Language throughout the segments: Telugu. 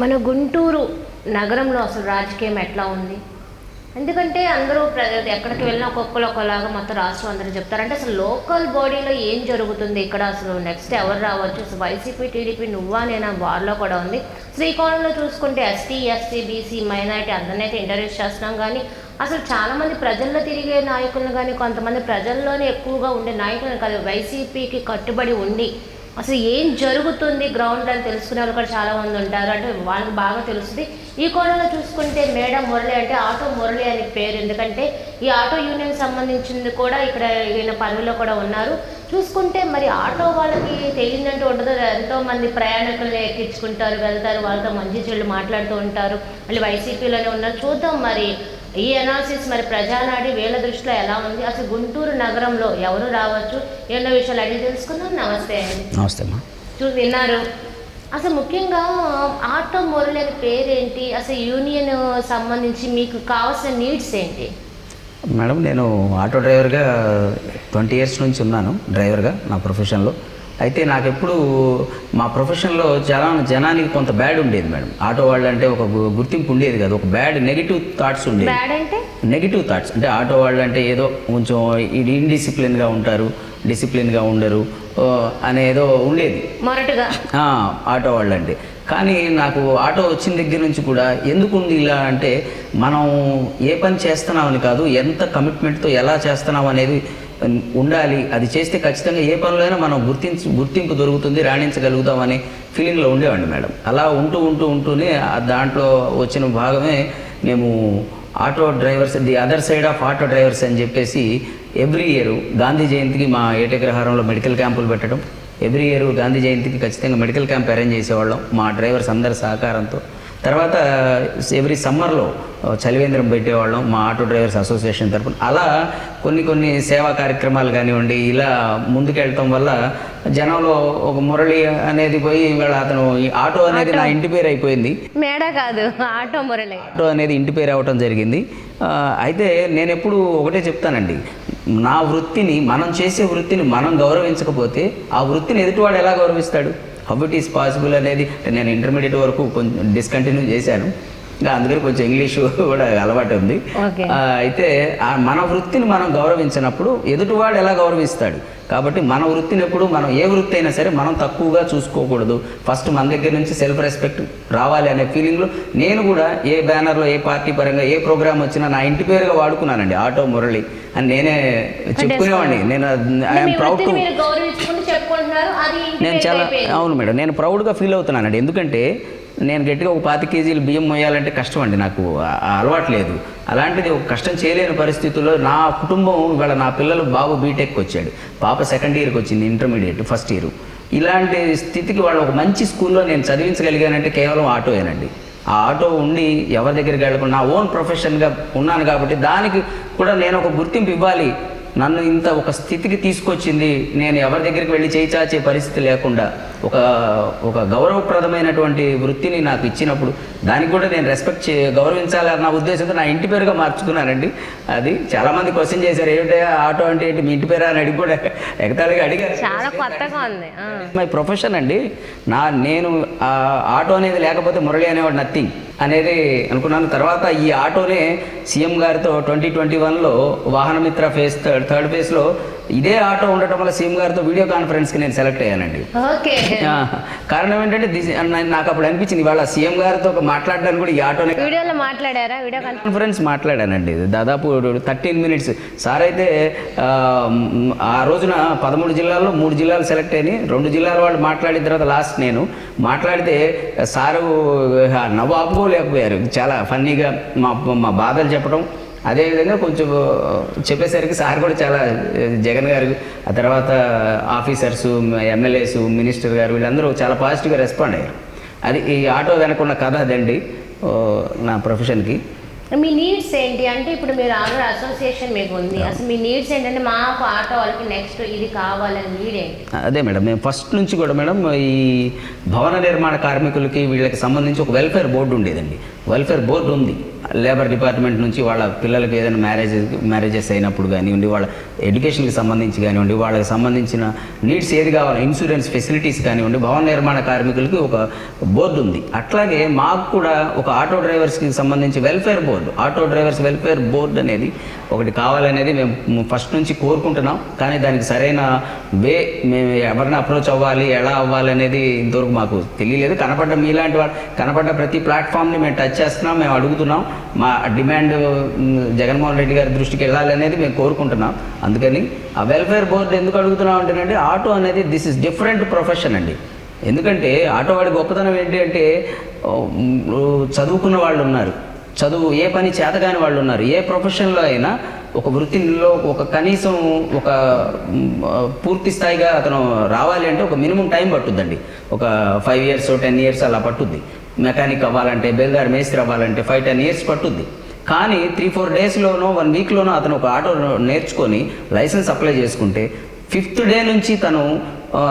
మన గుంటూరు నగరంలో అసలు రాజకీయం ఎట్లా ఉంది? ఎందుకంటే అందరూ ఎక్కడికి వెళ్ళినా ఒక్కొక్కరు ఒకలాగా మొత్తం రాష్ట్రం అందరూ చెప్తారు. అంటే అసలు లోకల్ బాడీలో ఏం జరుగుతుంది ఇక్కడ, అసలు నెక్స్ట్ ఎవరు రావచ్చు, అసలు వైసీపీ టీడీపీ నువ్వా నేనా వార్లో కూడా ఉంది. శ్రీకాకుళంలో చూసుకుంటే ఎస్టీ ఎస్సీ బీసీ మైనారిటీ అందరినైతే ఇంటర్వ్యూస్ చేస్తున్నాం, కానీ అసలు చాలామంది ప్రజల్లో తిరిగే నాయకులను కానీ కొంతమంది ప్రజల్లోనే ఎక్కువగా ఉండే నాయకులను కాదు వైసీపీకి కట్టుబడి ఉండి అసలు ఏం జరుగుతుంది గ్రౌండ్ అని తెలుసుకునే వాళ్ళు కూడా చాలామంది ఉంటారు. అంటే వాళ్ళకి బాగా తెలుస్తుంది. ఈ కోణంలో చూసుకుంటే మేడం మురళి అంటే ఆటో మురళి అనే పేరు, ఎందుకంటే ఈ ఆటో యూనియన్ సంబంధించింది కూడా ఇక్కడ ఈయన పదవిలో కూడా ఉన్నారు. చూసుకుంటే మరి ఆటో వాళ్ళకి తెలియదంటూ ఉండదు. ఎంతోమంది ప్రయాణికులను ఎక్కించుకుంటారు, వెళ్తారు, వాళ్ళతో మంచి చెళ్ళు మాట్లాడుతూ ఉంటారు. మళ్ళీ వైసీపీలోనే ఉన్నారు. చూద్దాం మరి ఈ అనాలిసిస్ మరి ప్రజానాడి వీళ్ళ దృష్టిలో ఎలా ఉంది, అసలు గుంటూరు నగరంలో ఎవరు రావచ్చు, ఎన్నో విషయాలు అడిగి తెలుసుకుందాం. నమస్తే అండి. నమస్తే అమ్మా. విన్నారు అసలు ముఖ్యంగా ఆటో మురళి అనే పేరేంటి, అసలు యూనియన్ సంబంధించి మీకు కావాల్సిన నీడ్స్ ఏంటి? మేడం, నేను ఆటో డ్రైవర్గా 20 years నుంచి ఉన్నాను, డ్రైవర్గా నా ప్రొఫెషన్లో. అయితే నాకు ఎప్పుడు మా ప్రొఫెషన్లో చాలా జనానికి కొంత బ్యాడ్ ఉండేది మేడం. ఆటో వాళ్ళు అంటే ఒక గుర్తింపు ఉండేది కాదు, ఒక బ్యాడ్ నెగిటివ్ థాట్స్ ఉండేది. బ్యాడ్ అంటే నెగిటివ్ థాట్స్ అంటే ఆటో వాళ్ళు అంటే ఏదో కొంచెం ఇండిసిప్లిన్గా ఉంటారు, డిసిప్లిన్గా ఉండరు అనేదో ఉండేది మొరటుగా ఆటో వాళ్ళు అంటే. కానీ నాకు ఆటో వచ్చిన దగ్గర నుంచి కూడా ఎందుకు ఉంది ఇలా అంటే, మనం ఏ పని చేస్తున్నామని కాదు, ఎంత కమిట్మెంట్తో ఎలా చేస్తున్నాం అనేది ఉండాలి. అది చేస్తే ఖచ్చితంగా ఏ పనులైనా మనం గుర్తింపు దొరుకుతుంది, రాణించగలుగుతాం అనే ఫీలింగ్లో ఉండేవాడిని మేడం. అలా ఉంటూనే దాంట్లో వచ్చిన భాగమే మేము auto drivers, the other side of auto drivers అని చెప్పేసి ఎవ్రీ ఇయర్ గాంధీ జయంతికి మా ఏటగ్రహారంలో మెడికల్ క్యాంపులు పెట్టడం. ఎవ్రీ ఇయర్ గాంధీ జయంతికి ఖచ్చితంగా మెడికల్ క్యాంప్ అరేంజ్ చేసేవాళ్ళం మా డ్రైవర్స్ అందరి సహకారంతో. తర్వాత ఎవ్రీ సమ్మర్లో చలివేంద్రం పెట్టేవాళ్ళం మా ఆటో డ్రైవర్స్ అసోసియేషన్ తరఫున. అలా కొన్ని సేవా కార్యక్రమాలు కానివ్వండి, ఇలా ముందుకెళ్ళటం వల్ల జనంలో ఒక మురళి అనేది పోయి ఇవాళ అతను ఈ ఆటో అనేది నా ఇంటి పేరు అయిపోయింది. మేడ కాదు, ఆటో మురళి, ఆటో అనేది ఇంటి పేరు అవ్వటం జరిగింది. అయితే నేను ఎప్పుడు ఒకటే చెప్తానండి, నా వృత్తిని, మనం చేసే వృత్తిని మనం గౌరవించకపోతే ఆ వృత్తిని ఎదుటివాడు ఎలా గౌరవిస్తాడు? హౌ ఇట్ ఈస్ పాసిబుల్ అనేది నేను ఇంటర్మీడియట్ వరకు కొంచెం డిస్కంటిన్యూ చేశాను, ఇంకా అందుకని కొంచెం ఇంగ్లీషు కూడా అలవాటు ఉంది. అయితే మన వృత్తిని మనం గౌరవించినప్పుడు ఎదుటివాడు ఎలా గౌరవిస్తాడు? కాబట్టి మన వృత్తిని ఎప్పుడు మనం ఏ వృత్తి అయినా సరే మనం తక్కువగా చూసుకోకూడదు. ఫస్ట్ మన దగ్గర నుంచి సెల్ఫ్ రెస్పెక్ట్ రావాలి అనే ఫీలింగ్లో నేను కూడా ఏ బ్యానర్లో, ఏ పార్టీ పరంగా ఏ ప్రోగ్రామ్ వచ్చినా నా ఇంటి పేరుగా వాడుకున్నానండి, ఆటో మురళి అని నేనే చెప్పుకునేవాడిని. ఐఎమ్ ప్రౌడ్ టు, నేను చాలా, అవును మేడం, నేను ప్రౌడ్గా ఫీల్ అవుతున్నానండి. ఎందుకంటే నేను గట్టిగా ఒక 25 kgs బియ్యం మోయాలంటే కష్టం అండి, నాకు అలవాటు లేదు. అలాంటిది ఒక కష్టం చేయలేని పరిస్థితుల్లో నా కుటుంబం ఇవాళ, నా పిల్లలు, బాబు బీటెక్ వచ్చాడు, పాప 2nd yearకి వచ్చింది, ఇంటర్మీడియట్ 1st year. ఇలాంటి స్థితికి వాళ్ళు ఒక మంచి స్కూల్లో నేను చదివించగలిగానంటే కేవలం ఆటోయేనండి. ఆ ఆటో ఉండి ఎవరి దగ్గరికి వెళ్ళకుండా నా ఓన్ ప్రొఫెషన్గా ఉన్నాను కాబట్టి దానికి కూడా నేను ఒక గుర్తింపు ఇవ్వాలి. నన్ను ఇంత ఒక స్థితికి తీసుకొచ్చింది, నేను ఎవరి దగ్గరికి వెళ్ళి చేయి చాచే పరిస్థితి లేకుండా ఒక గౌరవప్రదమైనటువంటి వృత్తిని నాకు ఇచ్చినప్పుడు దానికి కూడా నేను గౌరవించాలన్న ఉద్దేశంతో నా ఇంటి పేరుగా మార్చుకున్నానండి. అది చాలామంది క్వశ్చన్ చేశారు, ఏమిటో ఆటో అంటే ఏంటి, మీ ఇంటి పేరు అని అడిగి కూడా ఎగతాళిగా అడిగారు. చాలా కొత్తగా ఉంది. మై ప్రొఫెషన్ అండి. నేను ఆటో అనేది లేకపోతే మురళి అనేవాడు నథింగ్ అనేది అనుకున్నాను. తర్వాత ఈ ఆటోనే సీఎం గారితో 2021లో వాహనమిత్ర థర్డ్ ఫేజ్లో ఇదే ఆటో ఉండటం వల్ల సీఎం గారితో వీడియో కాన్ఫరెన్స్కి నేను సెలెక్ట్ అయ్యానండి. కారణం ఏంటంటే నాకు అప్పుడు అనిపించింది, ఇవాళ సీఎం గారితో మాట్లాడడానికి కూడా ఈ ఆటోనే వీడియో కాన్ఫరెన్స్ మాట్లాడానండి. దాదాపు 13 minutes. సార్ అయితే ఆ రోజున 13 జిల్లాల్లో 3 జిల్లాలు సెలెక్ట్ అయినాయి. 2 జిల్లాల వాళ్ళు మాట్లాడిన తర్వాత లాస్ట్ నేను మాట్లాడితే సారు నవ్వు ఆపుకోలేకపోయారు. చాలా ఫన్నీగా మా బాధలు చెప్పడం, అదేవిధంగా కొంచెం చెప్పేసరికి సార్ కూడా చాలా, జగన్ గారు, ఆ తర్వాత ఆఫీసర్స్, ఎమ్మెల్యేస్, మినిస్టర్ గారు వీళ్ళందరూ చాలా పాజిటివ్గా రెస్పాండ్ అయ్యారు. అది ఈ ఆటో వెనకున్న కథ అదండి నా ప్రొఫెషన్కి. మీ నీడ్స్ ఏంటి అంటే, ఇప్పుడు మీరు ఆటో అసోసియేషన్ మీకు ఉంది, అసలు మీ నీడ్స్ ఏంటంటే మాకు ఆటో వాళ్ళకి నెక్స్ట్ ఇది కావాలని నీడ్ ఏంటి? అదే మేడం, మేము ఫస్ట్ నుంచి కూడా మేడం ఈ భవన నిర్మాణ కార్మికులకి వీళ్ళకి సంబంధించి ఒక వెల్ఫేర్ బోర్డు ఉండేదండి. వెల్ఫేర్ బోర్డు ఉంది. లేబర్ డిపార్ట్మెంట్ నుంచి వాళ్ళ పిల్లలకి ఏదైనా మ్యారేజెస్ అయినప్పుడు కానివ్వండి, వాళ్ళ ఎడ్యుకేషన్కి సంబంధించి కానివ్వండి, వాళ్ళకి సంబంధించిన నీడ్స్ ఏది కావాలి, ఇన్సూరెన్స్ ఫెసిలిటీస్ కానివ్వండి, భవన నిర్మాణ కార్మికులకి ఒక బోర్డు ఉంది. అట్లాగే మాకు కూడా ఒక ఆటో డ్రైవర్స్కి సంబంధించి welfare board, auto drivers welfare board అనేది ఒకటి కావాలనేది మేము ఫస్ట్ నుంచి కోరుకుంటున్నాం. కానీ దానికి సరైన మేము ఎవరిని అప్రోచ్ అవ్వాలి, ఎలా అవ్వాలి అనేది ఇంతవరకు మాకు తెలియలేదు. కనపడ్డ మీలాంటి వాళ్ళు కనపడ్డ ప్రతి ప్లాట్ఫామ్ని మేము టచ్ చేస్తున్నాం, మేము అడుగుతున్నాం. మా డిమాండ్ జగన్మోహన్ రెడ్డి గారి దృష్టికి వెళ్ళాలి అనేది మేము కోరుకుంటున్నాం. అందుకని ఆ వెల్ఫేర్ బోర్డు ఎందుకు అడుగుతున్నాం అంటేనండి, ఆటో అనేది దిస్ ఇస్ డిఫరెంట్ ప్రొఫెషన్ అండి. ఎందుకంటే ఆటో వాడి గొప్పతనం ఏంటి అంటే, చదువుకున్న వాళ్ళు ఉన్నారు, ఏ పని చేతగాని వాళ్ళు ఉన్నారు. ఏ ప్రొఫెషన్లో అయినా ఒక వృత్తిలో ఒక కనీసం ఒక పూర్తి స్థాయిగా అతను రావాలి అంటే ఒక మినిమం టైం పట్టుద్దండి. ఒక 5 years 10 years అలా పట్టుద్ది. మెకానిక్ అవ్వాలంటే, బేల్దారి మేస్త్రి అవ్వాలంటే 5-10 years పట్టుద్ది. కానీ 3-4 daysలోనో 1 weekలోనో అతను ఒక ఆటో నేర్చుకొని లైసెన్స్ అప్లై చేసుకుంటే 5th day నుంచి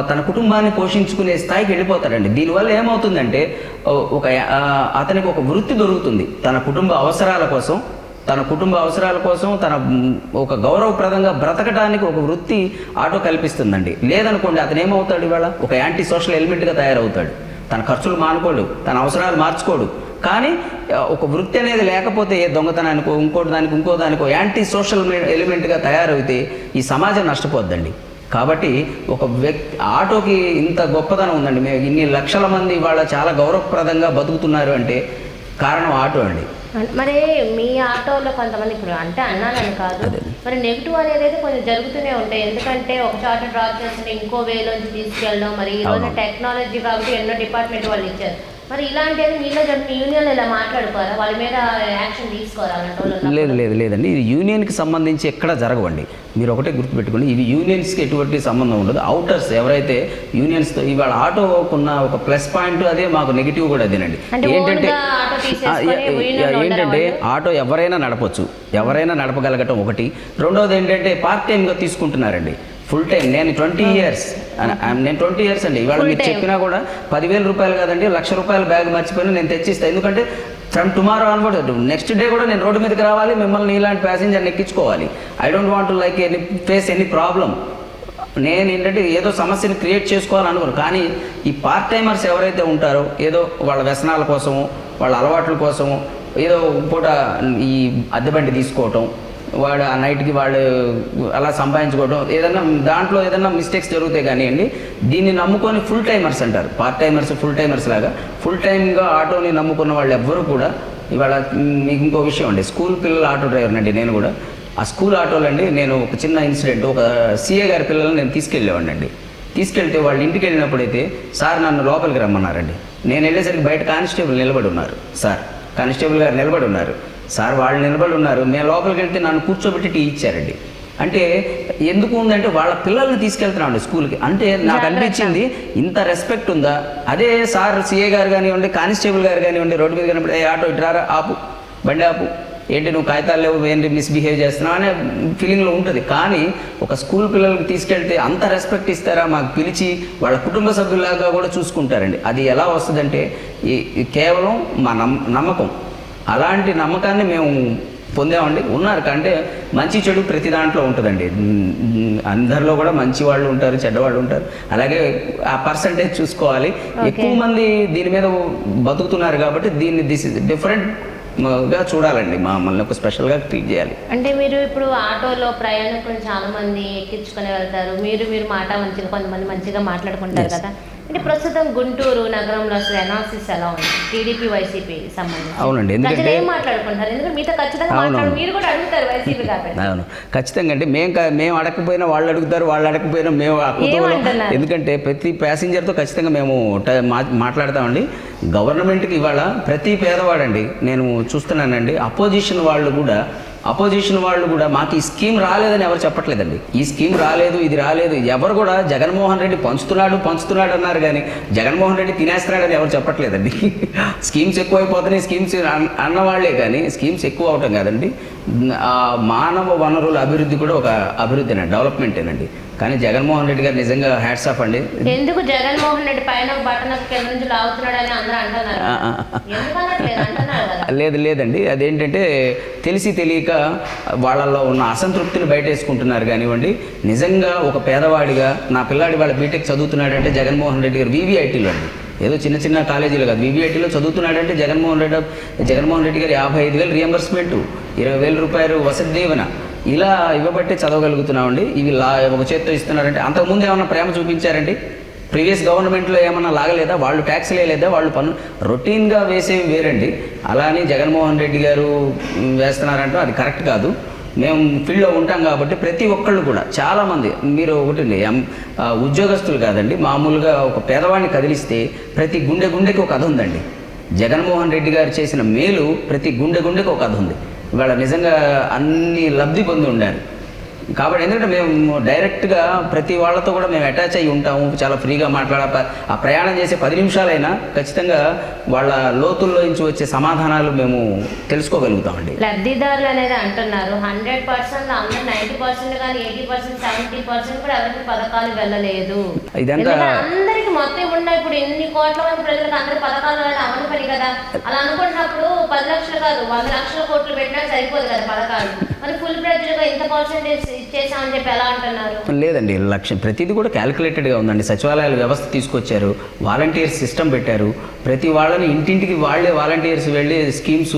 తన కుటుంబాన్ని పోషించుకునే స్థాయికి వెళ్ళిపోతాడండి. దీనివల్ల ఏమవుతుందంటే అతనికి ఒక వృత్తి దొరుకుతుంది. తన కుటుంబ అవసరాల కోసం తన ఒక గౌరవప్రదంగా బ్రతకడానికి ఒక వృత్తి ఆటో కల్పిస్తుందండి. లేదనుకోండి అతను ఏమవుతాడు, ఇవాళ ఒక యాంటీ సోషల్ ఎలిమెంట్గా తయారవుతాడు. తన ఖర్చులు మానుకోడు, తన అవసరాలు మార్చుకోడు. కానీ ఒక వృత్తి అనేది లేకపోతే ఏ దొంగతనానికో ఇంకో దానికో యాంటీ సోషల్ ఎలిమెంట్గా తయారైతే ఈ సమాజం నష్టపోద్దండి. కాబట్టి ఒక ఆటోకి ఇంత గొప్పతనం ఉందండి. మేము ఇన్ని లక్షల మంది వాళ్ళ చాలా గౌరవప్రదంగా బతుకుతున్నారు అంటే కారణం ఆటో అండి. మరి మీ ఆటోలో కొంతమంది ఇప్పుడు అంటే అన్నానని కాదు, మరి నెగిటివ్ అనేది కొంచెం జరుగుతూనే ఉంటాయి. ఎందుకంటే ఒక చోట డ్రాప్ చేస్తుంటే ఇంకో వేలోంచి తీసుకెళ్ళడం, మరి ఈ రోజు టెక్నాలజీ కాబట్టి ఎన్నో డిపార్ట్మెంట్ వాళ్ళు ఇచ్చారు. మరి ఇలాంటిది మీలో జరిగిన యూనియన్లు ఇలా మాట్లాడుకోరా, వాళ్ళ మీద యాక్షన్ తీసుకోరా? లేదండి, ఇది యూనియన్కి సంబంధించి ఎక్కడ జరగవండి. మీరు ఒకటే గుర్తుపెట్టుకోండి, ఇవి యూనియన్స్కి ఎటువంటి సంబంధం ఉండదు. అవుటర్స్ ఎవరైతే యూనియన్స్తో ఇవాళ ఆటోకున్న ఒక ప్లస్ పాయింట్ అదే, మాకు నెగిటివ్ కూడా అదేనండి. ఏంటంటే ఆటో ఎవరైనా నడపచ్చు, ఎవరైనా నడపగలగటం ఒకటి. రెండోది ఏంటంటే పార్ట్ టైంగా తీసుకుంటున్నారండి. ఫుల్ టైం నేను 20 years అండి. ఇవాళ మీరు చెప్పినా కూడా 10,000 రూపాయలు కాదండి, 1,00,000 రూపాయల బ్యాగ్ మర్చిపోయినా నేను తెచ్చిస్తాను. ఎందుకంటే from tomorrow onward next day కూడా నేను రోడ్డు మీదకి రావాలి, మిమ్మల్ని ఇలాంటి ప్యాసింజర్ని ఎక్కించుకోవాలి. I don't want to like face any problem. నేను ఏంటంటే ఏదో సమస్యని క్రియేట్ చేసుకోవాలనుకోను. కానీ ఈ పార్ట్ టైమర్స్ ఎవరైతే ఉంటారో ఏదో వాళ్ళ వ్యసనాల కోసము, వాళ్ళ అలవాట్ల కోసము ఏదో పూట ఈ అద్దె బండి తీసుకోవటం, వాడు ఆ నైట్కి వాళ్ళు అలా సంపాదించుకోవడం, దాంట్లో ఏదైనా మిస్టేక్స్ జరుగుతాయి కానివ్వండి. దీన్ని నమ్ముకొని ఫుల్ టైమర్స్ అంటారు, పార్ట్ టైమర్స్ ఫుల్ టైమర్స్ లాగా ఫుల్ టైమ్గా ఆటోని నమ్ముకున్న వాళ్ళు ఎవ్వరూ కూడా ఇవాళ మీకు ఇంకో విషయం అండి, స్కూల్ పిల్లల ఆటో డ్రైవర్ అండి నేను కూడా. ఆ స్కూల్ ఆటోలు అండి, నేను ఒక చిన్న ఇన్సిడెంట్, ఒక CA గారి పిల్లల్ని నేను తీసుకెళ్ళేవాడిని. తీసుకెళ్తే వాళ్ళు ఇంటికి వెళ్ళినప్పుడైతే సార్ నన్ను లోపలికి రమ్మన్నారండి. నేను వెళ్ళేసరికి బయట కానిస్టేబుల్ నిలబడి ఉన్నారు. కానిస్టేబుల్ గారు నిలబడి ఉన్నారు. వాళ్ళు నిలబడి ఉన్నారు. మేము లోపలికి వెళ్తే నన్ను కూర్చోబెట్టి టీ ఇచ్చారండి. అంటే ఎందుకు ఉందంటే వాళ్ళ పిల్లల్ని తీసుకెళ్తున్నామండి స్కూల్కి. అంటే నాకు అనిపించింది ఇంత రెస్పెక్ట్ ఉందా? అదే సార్ CA గారు కానివ్వండి, కానిస్టేబుల్ గారు కానివ్వండి, రోడ్డు మీద కనిపిస్తే ఆటో ఇటురారా, ఆపు, బండి ఆపు, ఏంటి నువ్వు కాగితాలు లేవు, ఏంటి మిస్బిహేవ్ చేస్తున్నావు అనే ఫీలింగ్లో ఉంటుంది. కానీ ఒక స్కూల్ పిల్లలకి తీసుకెళ్తే అంత రెస్పెక్ట్ ఇస్తారా? మాకు పిలిచి వాళ్ళ కుటుంబ సభ్యులాగా కూడా చూసుకుంటారండి. అది ఎలా వస్తుందంటే కేవలం మా నమ్మకం. అలాంటి నమ్మకాన్ని మేము పొందామండి. ఉన్నారు అంటే మంచి చెడు ప్రతి దాంట్లో ఉంటుందండి. అందరిలో కూడా మంచి వాళ్ళు ఉంటారు, చెడ్డవాళ్ళు ఉంటారు. అలాగే ఆ పర్సంటేజ్ చూసుకోవాలి. ఎక్కువ మంది దీని మీద బతుకుతున్నారు కాబట్టి దిస్ ఇస్ డిఫరెంట్గా చూడాలండి. మమ్మల్ని ఒక స్పెషల్గా ట్రీట్ చేయాలి. అంటే మీరు ఇప్పుడు ఆటోలో ప్రయాణికులు చాలా మంది ఎక్కించుకొని వెళ్తారు, మీరు మాట మంచిగా కొంతమంది మంచిగా మాట్లాడుకుంటారు కదా. అంటే ప్రస్తుతం గుంటూరు నగరంలో అసలు ఎనాలిసిస్ ఎలా ఉంది టీడీపీ వైసీపీ సంబంధించి? అవునండి, ఎందుకంటే మాట్లాడుకుంటారు, ఎందుకంటే మీతో ఖచ్చితంగా మీరు కూడా అడుగుతారు వైసీపీ కాబట్టి. అవును, ఖచ్చితంగా అంటే మేము అడగకపోయినా వాళ్ళు అడుగుతారు, వాళ్ళు అడగకపోయినా మేము. ఎందుకంటే ప్రతి ప్యాసింజర్తో ఖచ్చితంగా మేము మాట్లాడతామండి. గవర్నమెంట్కి ఇవాళ ప్రతి పేదవాడండి నేను చూస్తున్నానండి, అపోజిషన్ వాళ్ళు కూడా మాకు ఈ స్కీమ్ రాలేదని ఎవరు చెప్పట్లేదండి. ఈ స్కీమ్ రాలేదు, ఇది రాలేదు, ఎవరు కూడా జగన్మోహన్ రెడ్డి పంచుతున్నాడు అన్నారు కానీ జగన్మోహన్ రెడ్డి తినేస్తున్నాడని ఎవరు చెప్పట్లేదండి. స్కీమ్స్ ఎక్కువైపోతున్నాయి, స్కీమ్స్ అన్నవాళ్లే కానీ స్కీమ్స్ ఎక్కువ అవటం కాదండి. మానవ వనరుల అభివృద్ధి కూడా ఒక అభివృద్ధి డెవలప్మెంటేనండి. కానీ జగన్మోహన్ రెడ్డి గారు నిజంగా హ్యాట్స్ ఆఫ్ అండి. ఎందుకు జగన్మోహన్ రెడ్డి పైన బటన్ కింద నుంచి లాగుతున్నాడు అని అందరూ అంటున్నారు, అంటున్నారు కదా. లేదండి, అదేంటంటే తెలిసి తెలియక వాళ్ళల్లో ఉన్న అసంతృప్తిని బయటేసుకుంటున్నారు కానివ్వండి. నిజంగా ఒక పేదవాడిగా నా పిల్లాడి వాళ్ళ బీటెక్ చదువుతున్నాడంటే జగన్మోహన్ రెడ్డి గారు VVITలో అండి, ఏదో చిన్న చిన్న కాలేజీలు కాదు, VVITలో చదువుతున్నాడంటే జగన్మోహన్ రెడ్డి గారు 55,000 రియంబర్స్మెంట్, 20,000 రూపాయలు వసతి దీవెన ఇలా ఇవ్వబట్టే చదవగలుగుతున్నామండి. ఇవి ఒక చేత్తో ఇస్తున్నారంటే అంతకుముందు ఏమన్నా ప్రేమ చూపించారండి? ప్రీవియస్ గవర్నమెంట్లో ఏమన్నా లాగలేదా? వాళ్ళు ట్యాక్స్లు వేయలేదా? వాళ్ళు పన్ను రొటీన్గా వేసేవి వేరండి. అలా అని జగన్మోహన్ రెడ్డి గారు వేస్తున్నారంటే అది కరెక్ట్ కాదు. మేము ఫీల్డ్లో ఉంటాం కాబట్టి ప్రతి ఒక్కళ్ళు కూడా చాలామంది, మీరు ఒకటి ఉద్యోగస్తులు కాదండి, మామూలుగా ఒక పేదవాడిని కదిలిస్తే ప్రతి గుండెకి ఒక కథ ఉందండి. జగన్మోహన్ రెడ్డి గారు చేసిన మేలు ప్రతి గుండెకి ఒక కథ ఉంది. ఇవాళ నిజంగా అన్ని లబ్ధి పొంది ఉండారు కాబట్టి, ఎందుకంటే మేము డైరెక్ట్గా ప్రతి వాళ్ళతో కూడా మేము అటాచ్ అయ్యి ఉంటాము, చాలా ఫ్రీగా ఆ ప్రయాణం చేసే 10 నిమిషాలైనా ఖచ్చితంగా వాళ్ళ లోతుల్లో నుంచి వచ్చే సమాధానాలు మేము తెలుసుకోగలుగుతామండి. లబ్ధిదారులు అనేది అంటున్నారు 100% అందరూ 90% కానీ 80% 70% కూడా ఎవరికి పథకాలు వెళ్ళలేదు. ఇదంతా అందరికి మొత్తం ఉన్న ఇప్పుడు ఎన్ని కోట్ల మంది ప్రజలకు అందరి పథకాలు అమలు పని కదా. అలా అనుకుంటున్నప్పుడు 10 లక్షలు కాదు 100 లక్షల కోట్లు పెట్టినా సరిపోదు కదా పథకాలు. మరి ఫుల్ ప్రెజర్గా ఇంత పర్సెంటేజ్ ఇచ్చేసామని చెప్పి ఎలా అంటున్నారు? లేదండి, లక్ష్యం ప్రతిదీ కూడా క్యాలిక్యులేటెడ్గా ఉందండి. సచివాలయాల వ్యవస్థ తీసుకొచ్చారు, వాలంటీర్స్ సిస్టమ్ పెట్టారు, ప్రతి వాళ్ళని ఇంటింటికి వాళ్ళే వాలంటీర్స్ వెళ్ళి స్కీమ్స్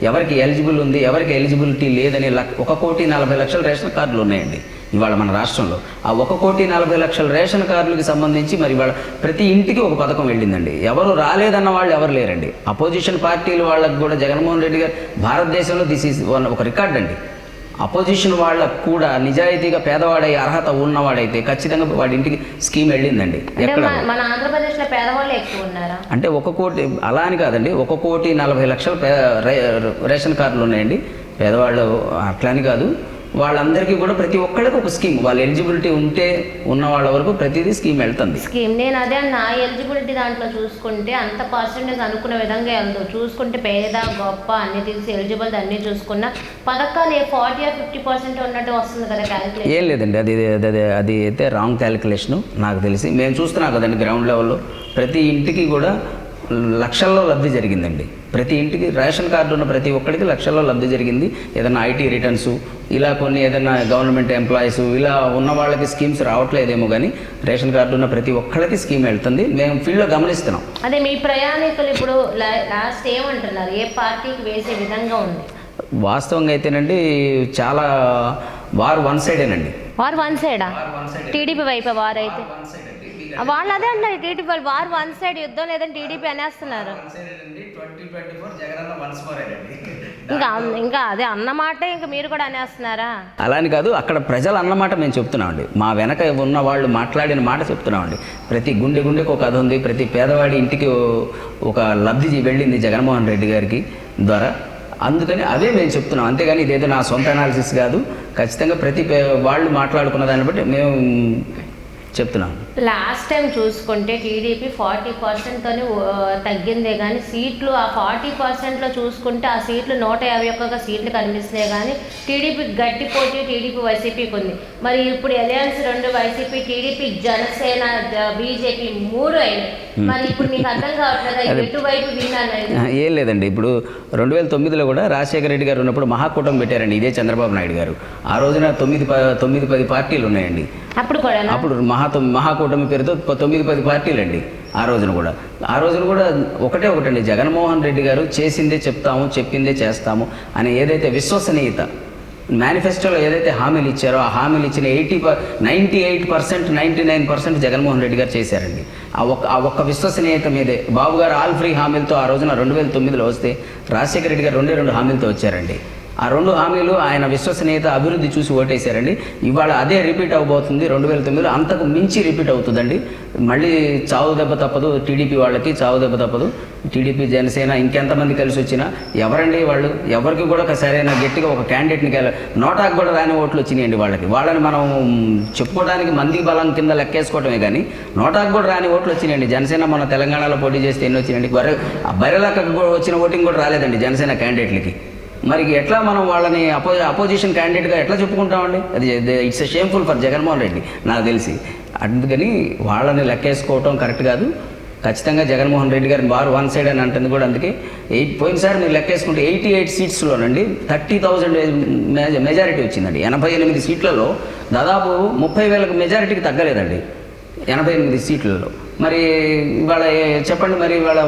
ఎవరికి ఎలిజిబుల్ ఉంది ఎవరికి ఎలిజిబిలిటీ లేదని 1,40,00,000 రేషన్ కార్డులు ఉన్నాయండి ఇవాళ మన రాష్ట్రంలో. ఆ 1,40,00,000 రేషన్ కార్డులకి సంబంధించి మరి ఇవాళ ప్రతి ఇంటికి ఒక పథకం వెళ్ళిందండి. ఎవరు రాలేదన్న వాళ్ళు ఎవరు లేరండి. అపోజిషన్ పార్టీలు వాళ్ళకు కూడా జగన్మోహన్ రెడ్డి గారు భారతదేశంలో దిస్ ఈజ్ ఒక రికార్డ్ అండి. అపోజిషన్ వాళ్ళకు కూడా నిజాయితీగా పేదవాడై అర్హత ఉన్నవాడైతే ఖచ్చితంగా వాడి ఇంటికి స్కీమ్ వెళ్ళిందండి. ఎక్కడ మన ఆంధ్రప్రదేశ్లో పేదవాళ్ళు ఎక్కువ ఉన్నారా అంటే 1 కోటి అలా అని కాదండి, 1,40,00,000 రేషన్ కార్డులు ఉన్నాయండి. పేదవాళ్ళు అట్లా అని కాదు, వాళ్ళందరికీ కూడా ప్రతి ఒక్కళ్ళకి ఒక స్కీమ్, వాళ్ళ ఎలిజిబిలిటీ ఉంటే ఉన్న వాళ్ళ వరకు ప్రతిదీ స్కీమ్ వెళ్తుంది. స్కీమ్ నేను అదే నా ఎలిజిబిలిటీ దాంట్లో చూసుకుంటే అంత పర్సెంటేజ్ అనుకున్న విధంగా వెళ్దు చూసుకుంటే పేద గొప్ప అన్ని తెలిసి ఎలిజిబిలిటీ అన్నీ చూసుకున్న పథకాలు 40 or 50% ఉన్నట్టు వస్తుంది కదా క్యాలిక్యులేషన్. ఏం లేదండి, అది అయితే రాంగ్ క్యాలిక్యులేషను నాకు తెలిసి. మేము చూస్తున్నాం కదండి గ్రౌండ్ లెవెల్లో ప్రతి ఇంటికి కూడా లక్షల్లో లబ్ధి జరిగిందండి. ప్రతి ఇంటికి రేషన్ కార్డు ఉన్న ప్రతి ఒక్కరికి లక్షల్లో లబ్ధి జరిగింది. ఏదైనా IT రిటర్న్స్ ఇలా కొన్ని ఏదైనా గవర్నమెంట్ ఎంప్లాయీస్ ఇలా ఉన్న వాళ్ళకి స్కీమ్స్ రావట్లేదేమో కానీ రేషన్ కార్డు ఉన్న ప్రతి ఒక్కరికి స్కీమ్ వెళ్తుంది. మేము ఫీల్డ్లో గమనిస్తున్నాం. అదే మీ ప్రయాణికులు ఇప్పుడు లాస్ట్ ఏమంటున్నారు, ఏ పార్టీకి వేసే విధంగా ఉంది? వాస్తవంగా అయితేనండి చాలా వారు వన్ సైడేనండి. వారు వన్ సైడా? టీడీపీ వైపు వారు అయితే వాళ్ళు అదే అంటారు, టీడీపీ వాళ్ళు వారు వన్ సైడ్ యుద్ధం లేదని టీడీపీ అనేస్తున్నారు. ఇంకా అదే అన్నమాట ఇంకా మీరు కూడా అనేస్తున్నారా? అలా అని కాదు, అక్కడ ప్రజలు అన్నమాట మేము చెప్తున్నామండి. మా వెనక ఉన్న వాళ్ళు మాట్లాడిన మాట చెప్తున్నామండి. ప్రతి గుండెకి ఒక కథ ఉంది. ప్రతి పేదవాడి ఇంటికి ఒక లబ్ధి వెళ్ళింది జగన్మోహన్ రెడ్డి గారికి ద్వారా. అందుకని అదే మేము చెప్తున్నాం, అంతేగాని ఇదేదో నా సొంత అనాలిసిస్ కాదు. ఖచ్చితంగా ప్రతి వాళ్ళు మాట్లాడుకున్న దాన్ని బట్టి మేము చెప్తున్నాం. లాస్ట్ టైం చూసుకుంటే టీడీపీ 40%తోనే తగ్గిందే కానీ సీట్లు ఆ 40%లో చూసుకుంటే ఆ సీట్లు 151 సీట్లు కనిపిస్తున్నాయి కానీ టీడీపీ గట్టి పోటీ టీడీపీ వైసీపీకి ఉంది. మరి ఇప్పుడు alliance 2 YCP TDP Janasena BJP 3 అయినాయి. మరి ఇప్పుడు మీకు అర్థం కావట్లేదు ఎటువైపు విన్నాను? ఏం లేదండి, ఇప్పుడు 2009లో కూడా రాజశేఖర రెడ్డి గారు ఉన్నప్పుడు మహాకూటమి పెట్టారండి ఇదే చంద్రబాబు నాయుడు గారు. ఆ రోజున 9-10 పార్టీలు ఉన్నాయండి. అప్పుడు మహాకూటమి పేరుతో 9-10 పార్టీలు అండి. ఆ రోజున కూడా ఒకటండి, జగన్మోహన్ రెడ్డి గారు చేసిందే చెప్తాము చెప్పిందే చేస్తాము అని ఏదైతే విశ్వసనీయత మేనిఫెస్టోలో ఏదైతే హామీలు ఇచ్చారో ఆ హామీలు ఇచ్చిన 98%, 99% జగన్మోహన్ రెడ్డి గారు చేశారండి. ఆ ఒక్క విశ్వసనీయత మీదే బాబు గారు ఆల్ ఫ్రీ హామీలతో ఆ రోజున 2009లో వస్తే రాజశేఖర రెడ్డి గారు 2 హామీలతో వచ్చారండి. ఆ 2 హామీలు ఆయన విశ్వసనీయత అభివృద్ధి చూసి ఓటేశారండి. ఇవాళ అదే రిపీట్ అవబోతుంది 2009లో, అంతకు మించి రిపీట్ అవుతుందండి. మళ్ళీ చావు దెబ్బ తప్పదు టీడీపీ వాళ్ళకి, చావు దెబ్బ తప్పదు. టీడీపీ జనసేన ఇంకెంతమంది కలిసి వచ్చినా ఎవరండి వాళ్ళు, ఎవరికి కూడా సరైన గట్టిగా ఒక క్యాండిడేట్ని నోటాకు కూడా రాని ఓట్లు వచ్చినాయండి వాళ్ళని మనం చెప్పుకోవడానికి మంది బలం కింద లెక్కేసుకోవటమే కానీ నోటాకు కూడా రాని ఓట్లు వచ్చినాయండి. జనసేన మన తెలంగాణలో పోటీ చేస్తే ఎన్ని వచ్చినాయండి? బర్రెలక్కకు వచ్చిన ఓటింగ్ కూడా రాలేదండి జనసేన క్యాండిడేట్లకి. మరి ఎట్లా మనం వాళ్ళని అపోజిషన్ క్యాండిడేట్గా ఎట్లా చెప్పుకుంటామండి? అది it's a shameful for Jaganmohan Reddy నాకు తెలిసి. అందుకని వాళ్ళని లెక్కేసుకోవటం కరెక్ట్ కాదు. ఖచ్చితంగా జగన్మోహన్ రెడ్డి గారిని బార్ వన్ సైడ్ అని అంటుంది కూడా. అందుకే పోయినసారి మీరు లెక్కేసుకుంటే 88 సీట్స్లోనండి 30,000 మెజారిటీ వచ్చిందండి. 88 సీట్లలో దాదాపు 30,000 మెజారిటీకి తగ్గలేదండి 88 సీట్లలో. మరి ఇవాళ చెప్పండి, మరి ఇవాళ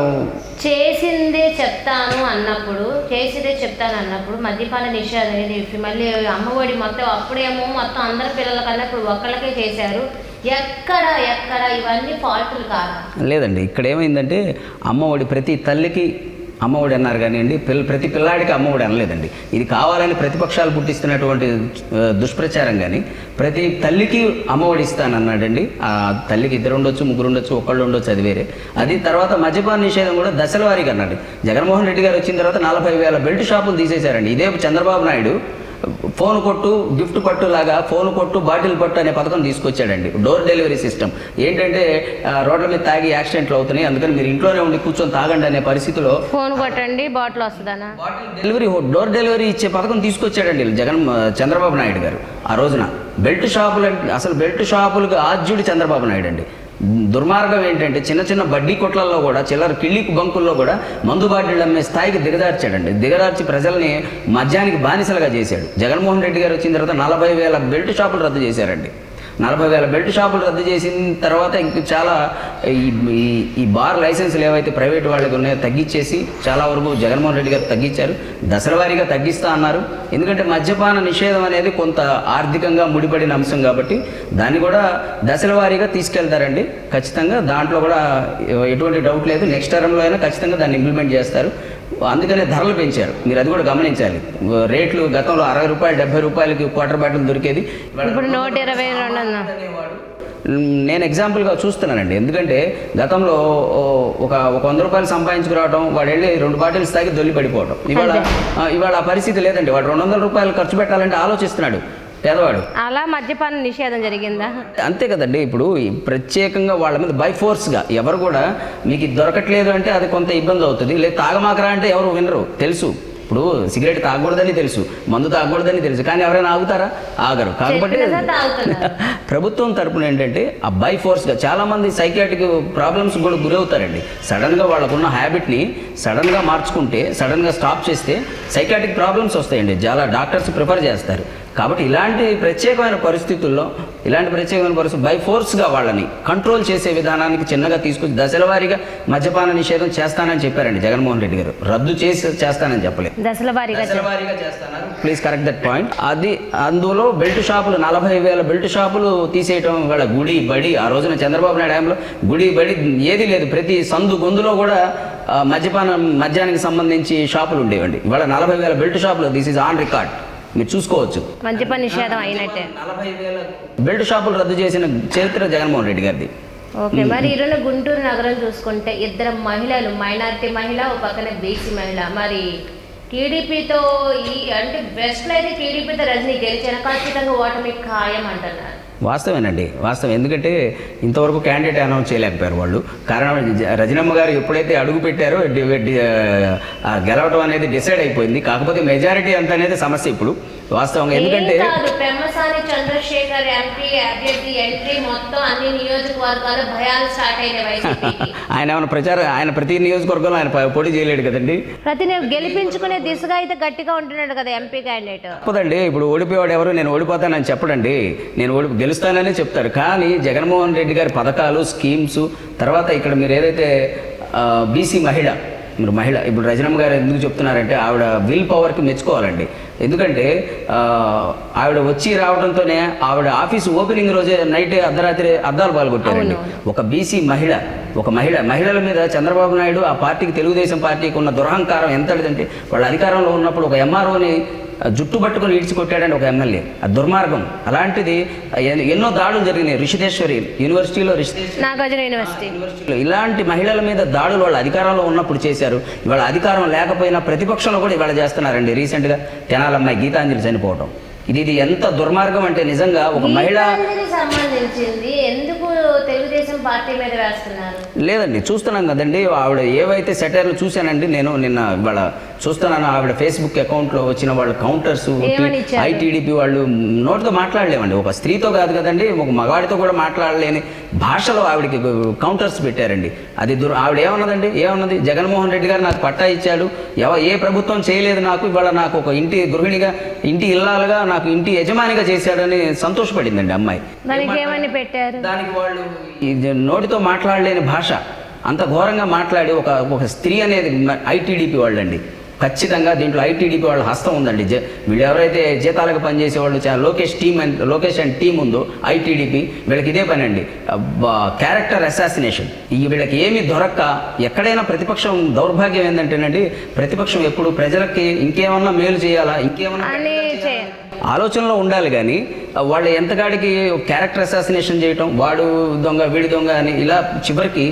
చేసిందే చెప్తాను అన్నప్పుడు మద్యపాన నిషేధం అనేది మళ్ళీ అమ్మఒడి మొత్తం అప్పుడేమో మొత్తం అందరి పిల్లల కన్నా ఇప్పుడు ఒక్కళ్ళకే చేశారు. ఎక్కడ ఇవన్నీ ఫాల్టులు కాదా? లేదండి, ఇక్కడ ఏమైందంటే అమ్మఒడి ప్రతి తల్లికి అమ్మఒడి అన్నారు కానివ్వండి, ప్రతి పిల్లాడికి అమ్మఒడి అనలేదండి. ఇది కావాలని ప్రతిపక్షాలు పుట్టిస్తున్నటువంటి దుష్ప్రచారం. కానీ ప్రతి తల్లికి అమ్మఒడి ఇస్తానన్నాడండి. ఆ తల్లికి 2 ఉండొచ్చు, 3 ఉండొచ్చు, 1 ఉండొచ్చు, అది వేరే. అది తర్వాత మద్యపాన నిషేధం కూడా దశల వారీగా అన్నాడు. జగన్మోహన్ రెడ్డి గారు వచ్చిన తర్వాత 40,000 బెల్ట్ షాపులు తీసేశారండి. ఇదే చంద్రబాబు నాయుడు ఫోన్ కొట్టు గిఫ్ట్ పట్టు లాగా ఫోన్ కొట్టు బాటిల్ పట్టు అనే పథకం తీసుకొచ్చాడండి. Door delivery system. ఏంటంటే రోడ్ల మీద తాగి యాక్సిడెంట్లు అవుతున్నాయి, అందుకని మీరు ఇంట్లోనే ఉండి కూర్చొని తాగండి అనే పరిస్థితిలో ఫోన్ కొట్టండి బాటిల్ వస్తుందనా బాటిల్ డెలివరీ డోర్ డెలివరీ ఇచ్చే పథకం తీసుకొచ్చాడండి చంద్రబాబు నాయుడు గారు. ఆ రోజున బెల్ట్ షాపులు, అసలు బెల్ట్ షాపులకు ఆద్యుడు చంద్రబాబు నాయుడు అండి. దుర్మార్గం ఏంటంటే చిన్న బడ్డీ కొట్లల్లో కూడా, చిల్లర కిళ్ళికి బంకుల్లో కూడా మందు బాటిళ్ళు అమ్మే స్థాయికి దిగదార్చి ప్రజల్ని మద్యానికి బానిసలుగా చేశాడు. జగన్మోహన్ రెడ్డి గారు వచ్చిన తర్వాత 40,000 బెల్ట్ షాపులు రద్దు చేశారండి. 40,000 బెల్ట్ షాపులు రద్దు చేసిన తర్వాత ఇంక చాలా ఈ బార్ లైసెన్సులు ఏవైతే ప్రైవేట్ వాళ్ళకి ఉన్నాయో తగ్గించేసి చాలా వరకు జగన్మోహన్ రెడ్డి గారు తగ్గించారు. దశల వారీగా తగ్గిస్తా అన్నారు. ఎందుకంటే మద్యపాన నిషేధం అనేది కొంత ఆర్థికంగా ముడిపడిన అంశం కాబట్టి దాన్ని కూడా దశల వారీగా తీసుకెళ్తారండి. ఖచ్చితంగా దాంట్లో కూడా ఎటువంటి డౌట్ లేదు. నెక్స్ట్ టర్మ్లో అయినా ఖచ్చితంగా దాన్ని ఇంప్లిమెంట్ చేస్తారు. అందుకనే ధరలు పెంచారు. మీరు అది కూడా గమనించాలి. రేట్లు గతంలో 60 రూపాయలు 70 రూపాయలకి క్వార్టర్ బాటిల్ దొరికేది, ఇప్పుడు 122. నేను ఎగ్జాంపుల్గా చూస్తున్నానండి. ఎందుకంటే గతంలో ఒక 100 రూపాయలు సంపాదించుకురావడం, వాడు వెళ్ళి 2 బాటిల్స్ తాగి దొల్లి పడిపోవడం. ఇవాళ ఆ పరిస్థితి లేదండి. వాడు 200 రూపాయలు ఖర్చు పెట్టాలంటే ఆలోచిస్తున్నాడు పేదవాడు. అలా మద్యపాన నిషేధం జరిగిందా? అంతే కదండి. ఇప్పుడు ప్రత్యేకంగా వాళ్ళ మీద బై ఫోర్స్గా ఎవరు కూడా మీకు దొరకట్లేదు అంటే అది కొంత ఇబ్బంది అవుతుంది. లేదు తాగమాకరా అంటే ఎవరు వినరు, తెలుసు. ఇప్పుడు సిగరెట్ తాగకూడదని తెలుసు, మందు తాగకూడదని తెలుసు, కానీ ఎవరైనా ఆగుతారా? ఆగరు. కాకపోతే ప్రభుత్వం తరపున ఏంటంటే ఆ బై ఫోర్స్గా చాలామంది సైకియాట్రిక్ ప్రాబ్లమ్స్ కూడా గురవుతారండి. సడన్గా వాళ్ళకున్న హ్యాబిట్ని సడన్గా మార్చుకుంటే, సడన్గా స్టాప్ చేస్తే సైకియాట్రిక్ ప్రాబ్లమ్స్ వస్తాయండి. చాలా డాక్టర్స్ ప్రిఫర్ చేస్తారు. కాబట్టి ఇలాంటి ప్రత్యేకమైన పరిస్థితుల్లో బై ఫోర్స్గా వాళ్ళని కంట్రోల్ చేసే విధానానికి చిన్నగా తీసుకొచ్చి దశల వారీగా మద్యపాన నిషేధం చేస్తానని చెప్పారండి జగన్మోహన్ రెడ్డి గారు. రద్దు చేస్తానని చెప్పలేదు, దశల వారీగా చేస్తున్నారు. Please correct that point. అందులో బెల్ట్ షాపులు 40,000 బెల్ట్ షాపులు తీసేయటం, వాళ్ళ గుడి బడి ఆ రోజున చంద్రబాబు నాయుడు హయాంలో గుడి బడి ఏది లేదు. ప్రతి సందు గొంతులో కూడా మద్యానికి సంబంధించి షాపులు ఉండేవండి. ఇవాళ 40,000 బెల్ట్ షాపులు, దిస్ ఈజ్ ఆన్ రికార్డ్, మీరు చూసుకోవచ్చు. మద్యపాన నిషేధం అయినట్టే. 40,000 బెల్ట్ షాపులు రద్దు చేసిన చరిత్ర జగన్మోహన్ రెడ్డి గారిది. ఓకే. మరి ఈరోజు గుంటూరు నగరం చూసుకుంటే 2 మహిళలు, మైనారిటీ మహిళ, ఒక పక్కన బీసీ మహిళ. మరి టీడీపీతో అంటే బెస్ట్లో అయితే టీడీపీతో రజనీ గెలిచిన ఖచ్చితంగా ఓటమి ఖాయం అంటున్నారు. వాస్తవేనండి, వాస్తవం. ఎందుకంటే ఇంతవరకు క్యాండిడేట్ అనౌన్స్ చేయలేకపోయారు వాళ్ళు. కారణం రజనమ్మ గారు ఎప్పుడైతే అడుగు పెట్టారో గెలవడం అనేది డిసైడ్ అయిపోయింది. కాకపోతే మెజారిటీ అంత అనేది సమస్య ఇప్పుడు వాస్తవంగా. ఎందుకంటే పెమ్మసాని చంద్రశేఖర్ ఎంపీ అభ్యర్థి ఎంట్రీ మొత్తం అన్ని నియోజకవర్గాలు భయాలు స్టార్ట్ అయినాయి. ఆయన ప్రతి నియోజకవర్గంలో ఆయన పోటీ చేయలేడు కదండి. గెలిపించుకునే దిశగా అయితే గట్టిగా ఉంటున్నాడు కదా ఎంపీ క్యాండిడేట్. తప్పదండి. ఇప్పుడు ఓడిపోయాడు ఎవరు నేను ఓడిపోతానని చెప్పడండి, నేను గెలుస్తానని చెప్తారు. కానీ జగన్మోహన్ రెడ్డి గారి పథకాలు, స్కీమ్స్, తర్వాత ఇక్కడ మీరు ఏదైతే బీసీ మహిళ ఇప్పుడు రజనమ్మ గారు ఎందుకు చెప్తున్నారంటే ఆవిడ విల్ పవర్కి మెచ్చుకోవాలండి. ఎందుకంటే ఆవిడ వచ్చి రావడంతోనే ఆవిడ ఆఫీసు ఓపెనింగ్ రోజే నైట్ అర్ధరాత్రి అద్దాలు పాల్గొట్టారండి. ఒక బీసీ మహిళల మీద చంద్రబాబు నాయుడు ఆ పార్టీకి, తెలుగుదేశం పార్టీకి ఉన్న దురహంకారం ఎంతటిదంటే వాళ్ళ అధికారంలో ఉన్నప్పుడు ఒక ఎంఆర్ఓని జుట్టు పట్టుకొని ఈడ్చికొట్టాడండి ఒక ఎమ్మెల్యే. ఆ దుర్మార్గం. అలాంటిది ఎన్నో దాడులు జరిగినాయి. ఋషిదేశ్వరి యూనివర్సిటీలో, నాగార్జున యూనివర్సిటీలో ఇలాంటి మహిళల మీద దాడులు వాళ్ళ అధికారంలో ఉన్నప్పుడు చేశారు. ఇవాళ అధికారం లేకపోయినా ప్రతిపక్షంలో కూడా ఇవాళ చేస్తున్నారండి. రీసెంట్గా తెనాలమ్మాయి గీతాంజలి చనిపోవడం ఇది ఎంత దుర్మార్గం అంటే నిజంగా ఒక మహిళ సంబంధించింది ఎందుకు తెలుగుదేశం పార్టీ మీద వేస్తున్నారు? లేదండి, చూస్తున్నాం కదండి. ఆవిడ ఏవైతే సెటైర్లు చూశానండి, నేను నిన్న ఇవాళ చూస్తున్నాను. ఆవిడ ఫేస్బుక్ అకౌంట్లో వచ్చిన వాళ్ళ కౌంటర్స్, ఐటీడీపీ వాళ్ళు నోటితో మాట్లాడలేమండి. ఒక స్త్రీతో కాదు కదండి, ఒక మగవాడితో కూడా మాట్లాడలేని భాషలో ఆవిడకి కౌంటర్స్ పెట్టారండి. అది ఆవిడ ఏమన్నది? జగన్మోహన్ రెడ్డి గారు నాకు పట్టా ఇచ్చాడు, ఏ ప్రభుత్వం చేయలేదు నాకు, ఇవాళ నాకు ఒక ఇంటి గృహిణిగా, ఇంటి ఇల్లాలుగా, నాకు ఇంటి యజమానిగా చేశాడని సంతోషపడిందండి అమ్మాయి. దానికి వాళ్ళు నోటితో మాట్లాడలేని భాష అంత ఘోరంగా మాట్లాడి ఒక స్త్రీ అనేది ఐటీడీపీ వాళ్ళండి. ఖచ్చితంగా దీంట్లో ఐటీడీపీ వాళ్ళ హస్తం ఉందండి. వీళ్ళు ఎవరైతే జీతాలకు పనిచేసే వాళ్ళు లోకేష్ అండ్ టీం ఉందో ఐటీడీపీ, వీళ్ళకి ఇదే పని అండి, క్యారెక్టర్ అసాసినేషన్. వీళ్ళకి ఏమి దొరక్క ఎక్కడైనా ప్రతిపక్షం దౌర్భాగ్యం ఏంటంటేనండి, ప్రతిపక్షం ఎప్పుడు ప్రజలకి ఇంకేమన్నా మేలు చేయాలా, ఇంకేమన్నా ఆలోచనలో ఉండాలి. కానీ వాళ్ళు ఎంతకాడికి క్యారెక్టర్ అసాసినేషన్ చేయటం, వాడు దొంగ వీడి దొంగ అని ఇలా చివరికి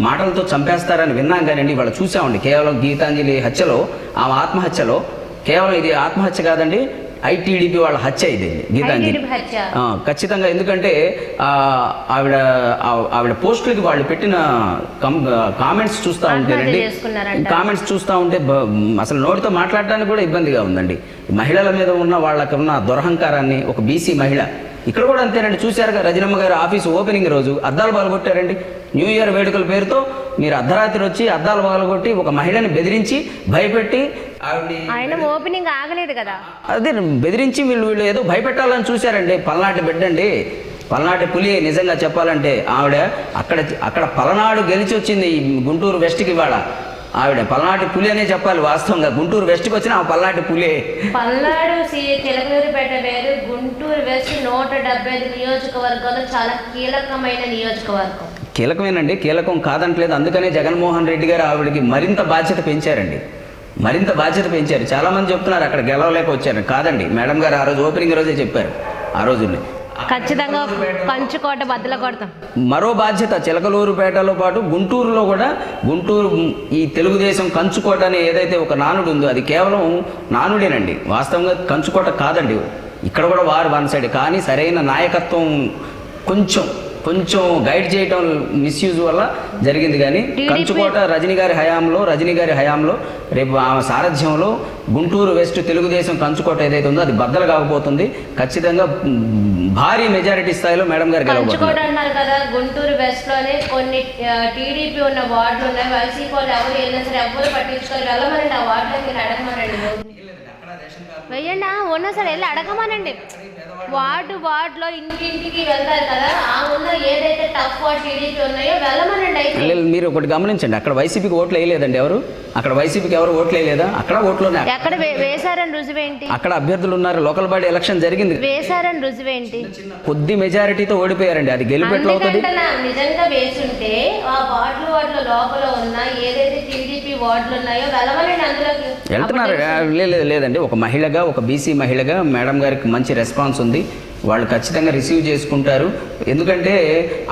మాటలతో చంపేస్తారని విన్నాం. కానివ్వండి వాళ్ళు చూసామండి. కేవలం గీతాంజలి హత్యలో, ఆమె ఆత్మహత్యలో, కేవలం ఇది ఆత్మహత్య కాదండి, ఐటీడీపీ వాళ్ళ హత్య ఇది గీతాంజలి ఖచ్చితంగా. ఎందుకంటే ఆవిడ పోస్టులకి వాళ్ళు పెట్టిన కామెంట్స్ చూస్తూ ఉంటేనండి, కామెంట్స్ చూస్తూ ఉంటే అసలు నోటితో మాట్లాడడానికి కూడా ఇబ్బందిగా ఉందండి. మహిళల మీద ఉన్న వాళ్ళకి ఉన్న దురహంకారాన్ని, ఒక బీసీ మహిళ ఇక్కడ కూడా అంతేనండి. చూశారుగా రజనమ్మ గారు ఆఫీసు ఓపెనింగ్ రోజు అద్దాలు పగలగొట్టారండి. న్యూ ఇయర్ వేడుకల పేరుతో మీరు అర్ధరాత్రి వచ్చి అద్దాలు పగలగొట్టి ఒక మహిళని బెదిరించి భయపెట్టి, ఆయన ఓపెనింగ్ ఆగలేదు కదా, అదే బెదిరించి వీళ్ళు ఏదో భయపెట్టాలని చూశారండి. పల్నాటి బిడ్డండి, పల్నాటి పులి. నిజంగా చెప్పాలంటే ఆవిడ అక్కడ పలనాడు గెలిచి వచ్చింది గుంటూరు వెస్ట్కి. ఇవాళ ఆవిడ పల్నాటి పులి అనే చెప్పాలి. వాస్తవంగా గుంటూరు వెస్ట్కి వచ్చిన ఆ పల్నాటి పులి. పల్నాడు చిలకలూరిపేట వేరు, గుంటూరు వెస్ట్ 175 నియోజకవర్గాలు చాలా కీలకమైన నియోజకవర్గం. కీలకమేనండి, కీలకం కాదంటలేదు. అందుకనే జగన్మోహన్ రెడ్డి గారు ఆవిడకి మరింత బాధ్యత పెంచారండి, మరింత బాధ్యత పెంచారు. చాలామంది చెప్తున్నారు అక్కడ గెలవలేక వచ్చారు. కాదండి, మేడం గారు ఆ రోజు ఓపెనింగ్ రోజే చెప్పారు. ఆ రోజుని ఖచ్చితంగా కంచుకోట బద్దలు కొడతాం. మరో బాధ్యత చిలకలూరుపేటలో పాటు గుంటూరులో కూడా, గుంటూరు ఈ తెలుగుదేశం కంచుకోట అనే ఏదైతే ఒక నానుడు ఉందో అది కేవలం నానుడేనండి, వాస్తవంగా కంచుకోట కాదండి. ఇక్కడ కూడా వారు వన్ సైడ్. కానీ సరైన నాయకత్వం కొంచెం గైడ్ చేయటం మిస్యూజ్ వల్ల జరిగింది. కానీ కంచుకోట రజనీ గారి హయాంలో రేపు ఆమె సారథ్యంలో గుంటూరు వెస్ట్ తెలుగుదేశం కంచుకోట ఏదైతే ఉందో అది బద్దలు కాకపోతుంది. ఖచ్చితంగా భారీ మెజారిటీ స్థాయిలో మేడం గారు గెలవబోతున్నారు. అన్నారు కదా, గుంటూరు వెస్ట్ లోనే కొన్ని టీడీపీ ఉన్న వార్డులు ఉన్నాయి, వైసీపీ వాళ్ళు ఎవరు వెళ్ళినా సరే ఎవరు పట్టించుకోవాలి, వెళ్ళమనండి. ఆ వార్డులో మీరు అడగమనండి, వెయ్యండి ఉన్నా సరే వెళ్ళి అడగమనండి. వార్డులో ఇంటింటికి వెళ్తారు కదా, ఆ ఉన్న ఏదైతే టఫ్ వార్డ్ టీడీపీ ఉన్నాయో వెళ్ళమనండి. అయితే మీరు ఒకటి గమనించండి, అక్కడ వైసీపీకి ఓట్లు వేయలేదండి. అక్కడ వైసీపీకి ఎవరు ఓట్లు వేయలేదా? అక్కడ ఓట్లు ఎక్కడ వేశారని రుజువేంటి? అక్కడ అభ్యర్థులు ఉన్నారు. లోకల్ బాడీ ఎలక్షన్ జరిగింది, వేశారని రుజువేంటి? కొద్ది మెజారిటీతో ఓడిపోయారండి. అది గెలుపెట్లు అవుతుంది. నిజంగా వేసుంటే ఆ వార్డులో లోపల ఉన్న ఏదైతే టీడీపీ వార్డులు ఉన్నాయో వెళ్ళమనండి, అందులోకి వెళ్తున్నారు. లేదండి, ఒక మహిళగా, ఒక బీసీ మహిళగా మేడం గారికి మంచి రెస్పాన్స్ ఉంది. వాళ్ళు ఖచ్చితంగా రిసీవ్ చేసుకుంటారు. ఎందుకంటే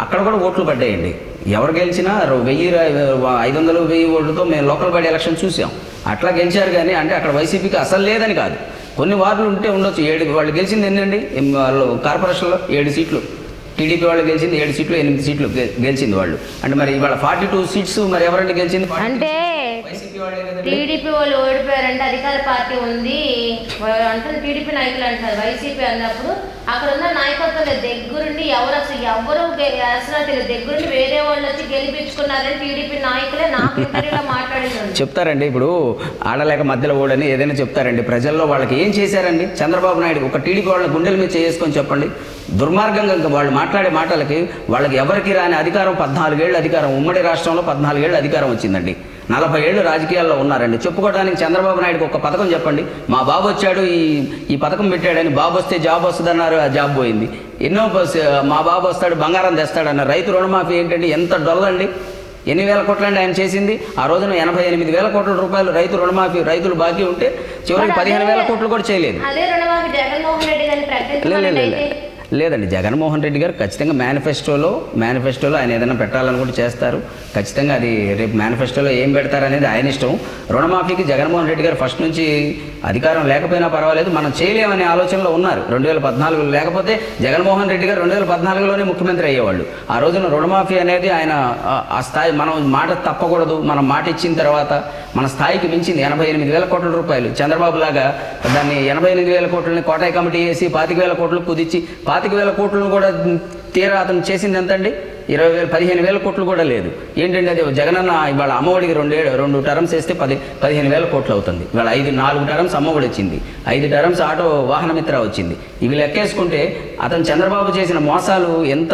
అక్కడ కూడా ఓట్లు పడ్డాయండి. ఎవరు గెలిచినా 500-1000 ఓట్లతో మేము లోకల్ బాడీ ఎలక్షన్ చూసాం. అట్లా గెలిచారు. కానీ అంటే అక్కడ వైసీపీకి అసలు లేదని కాదు, కొన్ని వార్డులు ఉండొచ్చు. 7 వాళ్ళు గెలిచింది ఏంటండి, వాళ్ళు కార్పొరేషన్లో 7 సీట్లు, టీడీపీ వాళ్ళు గెలిచింది 7 సీట్లు, 8 సీట్లు గెలిచింది వాళ్ళు. అంటే మరి ఇవాళ 42 సీట్స్ మరి ఎవరంటే గెలిచింది? అంటే టీడీపీ వాళ్ళు ఓడిపోయారంటే అధికార పార్టీ ఉంది అంటే టీడీపీ నాయకులు అంటారు. వైసీపీ అన్నప్పుడు అక్కడ ఉన్న నాయకత్వం దగ్గరుండి ఎవరు దగ్గరుండి వేరే వాళ్ళు వచ్చి గెలిపించుకున్నారని టీడీపీ నాయకులే నాకు ఇంటర్వ్యూలో మాట్లాడింది. చెప్తారండి. ఇప్పుడు ఆడలేక మధ్యలో ఓడని ఏదైనా చెప్తారండి. ప్రజల్లో వాళ్ళకి ఏం చేశారండి చంద్రబాబు నాయుడు? ఒక టీడీపీ వాళ్ళ గుండెల మీద చేసుకొని చెప్పండి. దుర్మార్గంగా వాళ్ళు మాట్లాడే మాటలకి వాళ్ళకి ఎవరికి రాని అధికారం, 14 ఏళ్ళు అధికారం, ఉమ్మడి రాష్ట్రంలో 14 ఏళ్ళు అధికారం వచ్చిందండి. 40 ఏళ్ళు రాజకీయాల్లో ఉన్నారండి. చెప్పుకోవడానికి చంద్రబాబు నాయుడుకి ఒక పథకం చెప్పండి. మా బాబు వచ్చాడు, ఈ పథకం పెట్టాడని, బాబు వస్తే జాబ్ వస్తుందన్నారు, ఆ జాబ్ పోయింది. ఎన్నో మా బాబు వస్తాడు బంగారం తెస్తాడన్నారు. రైతు రుణమాఫీ ఏంటండి, ఎంత డొల్లండి, ఎన్ని వేల కోట్లండి ఆయన చేసింది. ఆ రోజున 88,000 కోట్ల రూపాయలు రైతు రుణమాఫీ, రైతులు బాకీ ఉంటే చివరికి 15,000 కోట్లు కూడా చేయలేదు. లేదండి, జగన్మోహన్ రెడ్డి గారు ఖచ్చితంగా మేనిఫెస్టోలో ఆయన ఏదైనా పెట్టాలనుకుంటే చేస్తారు. ఖచ్చితంగా అది రేపు మేనిఫెస్టోలో ఏం పెడతారనేది ఆయన ఇష్టం. రుణమాఫీకి జగన్మోహన్ రెడ్డి గారు ఫస్ట్ నుంచి అధికారం లేకపోయినా పర్వాలేదు, మనం చేయలేమనే ఆలోచనలో ఉన్నారు 2014 లేకపోతే జగన్మోహన్ రెడ్డి గారు 2014లోనే ముఖ్యమంత్రి అయ్యేవాళ్ళు. ఆ రోజున రుణమాఫీ అనేది ఆయన ఆ స్థాయి, మనం మాట తప్పకూడదు, మనం మాట ఇచ్చిన తర్వాత మన స్థాయికి మించింది 88,000 కోట్ల రూపాయలు. చంద్రబాబు లాగా దాన్ని 88,000 కోట్లని కోటాయి కమిటీ వేసి 25,000 కోట్లు కుదిచ్చి 25,000 కోట్లను కూడా తీరా అతను చేసింది ఎంతండి? 15,000 కోట్లు కూడా లేదు. ఏంటంటే అది జగనన్న ఇవాళ అమ్మఒడికి 2 టర్మ్స్ వేస్తే 15,000 కోట్లు అవుతుంది. ఇవాళ 4 టర్మ్స్ అమ్మఒడి వచ్చింది, 5 టర్మ్స్ ఆటో వాహనమిత్ర వచ్చింది. ఇవి లెక్కేసుకుంటే అతను చంద్రబాబు చేసిన మోసాలు ఎంత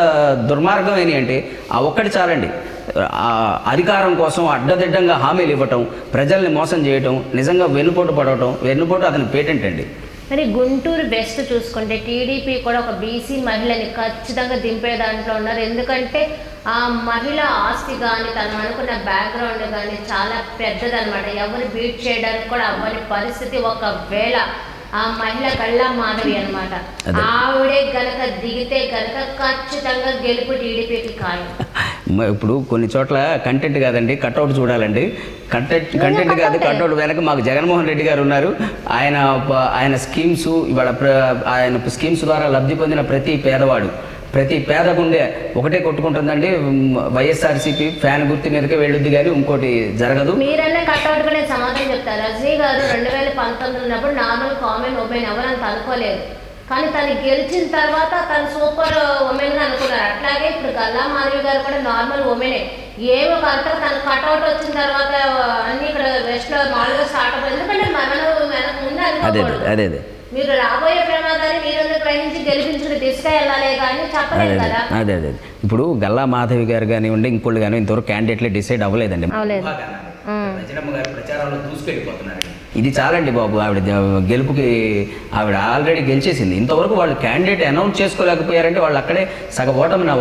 దుర్మార్గమైనవి అంటే ఆ ఒక్కటి చాలండి. అధికారం కోసం అడ్డదిడ్డంగా హామీలు ఇవ్వటం, ప్రజల్ని మోసం చేయటం, నిజంగా వెన్నుపోటు అతని పేటెంట్ అండి. మరి గుంటూరు వెస్ట్ చూసుకుంటే టీడీపీ కూడా ఒక బీసీ మహిళని ఖచ్చితంగా దింపే దాంట్లో ఉన్నారు. ఎందుకంటే ఆ మహిళ ఆస్తి కానీ తను అనుకున్న బ్యాక్గ్రౌండ్ కానీ చాలా పెద్దదనమాట. ఎవరు బీట్ చేయడానికి కూడా అవ్వని పరిస్థితి. ఒకవేళ ఆ మహిళ గల్లా మాధవి అనమాట, ఆవిడే గనక దిగితే గనక ఖచ్చితంగా గెలుపు టీడీపీకి ఖాయం. ఇప్పుడు కొన్ని చోట్ల కంటెంట్ కాదండి, కట్అవుట్ చూడాలండి. కంటెంట్ కాదు, కట్అవుట్ వెనక మాకు జగన్మోహన్ రెడ్డి గారు ఉన్నారు. ఆయన స్కీమ్స్, ఇవాళ ఆయన స్కీమ్స్ ద్వారా లబ్ధి పొందిన ప్రతి పేద గుండె ఒకటే కొట్టుకుంటుందండి. వైఎస్ఆర్సీపీ ఫ్యాన్ గుర్తు మీదకే వెళ్ళొద్ది కానీ ఇంకోటి జరగదు. మీరన్నా కట్అవుట్ కూడా సమాధానం చెప్తారు. రజనీ గారు 2019 ఉన్నప్పుడు నార్మల్ కామన్ ఉమెన్ ఎవరంత అనుకోలేదు, కానీ తను గెలిచిన తర్వాత తను సూపర్ ఉమెన్గా అనుకున్నారు. అట్లాగే ఇప్పుడు గల్లా మాధవి గారు కూడా నార్మల్ ఉమెనే. ఏమో కరెక్ట్గా తను కట్అవుట్ వచ్చిన తర్వాత అన్ని ఇక్కడ వెస్ట్లో మామూలుగా స్టార్ట్ అవ్వదు. ఎందుకంటే మనకు ముందు అనుకోకూడదు. మీరు రాబోయే ప్రమాదాన్ని మీరు గ్రహించి గెలిపించుకుని తీసుకెళ్ళాలి కానీ చెప్పలేదు కదా. అదే ఇప్పుడు గల్లా మాధవి గారు కానివ్వండి, ఇంకోళ్ళు కానీ ఇంతవరకు క్యాండిడేట్లే డిసైడ్ అవ్వలేదండి. ప్రచారంలో దూసుకెళ్ళిపోతున్నారు. ఇది చాలండి బాబు, ఆవిడ గెలుపుకి ఆవిడ ఆల్రెడీ గెలిచేసింది. ఇంతవరకు వాళ్ళు క్యాండిడేట్ అనౌన్స్ చేసుకోలేకపోయారంటే వాళ్ళు అక్కడే సగ ఓటమిని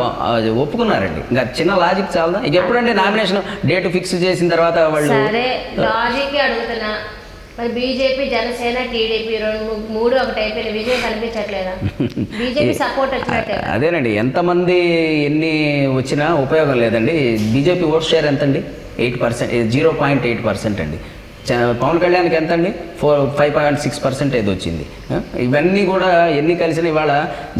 ఒప్పుకున్నారండి. ఇంకా చిన్న లాజిక్ చాలదా? ఇక ఎప్పుడంటే నామినేషన్ డేట్ ఫిక్స్ చేసిన తర్వాత వాళ్ళు లాజిక్ అడుగుతున్నా. మరి బీజేపీ, జనసేన, టీడీపీ 2-3 ఒకటి అయిపోయిన విజయం కనిపించట్లేదా? బీజేపీ సపోర్ట్ వచ్చినట్టే. అదేనండి, ఎంతమంది ఎన్ని వచ్చినా ఉపయోగం లేదండి. బీజేపీ ఓట్ షేర్ ఎంతండి? 8%, 0.8% అండి. పవన్ కళ్యాణ్కి ఎంత అండి? 5.6% ఏదో వచ్చింది. ఇవన్నీ కూడా ఎన్ని కలిసిన ఇవాళ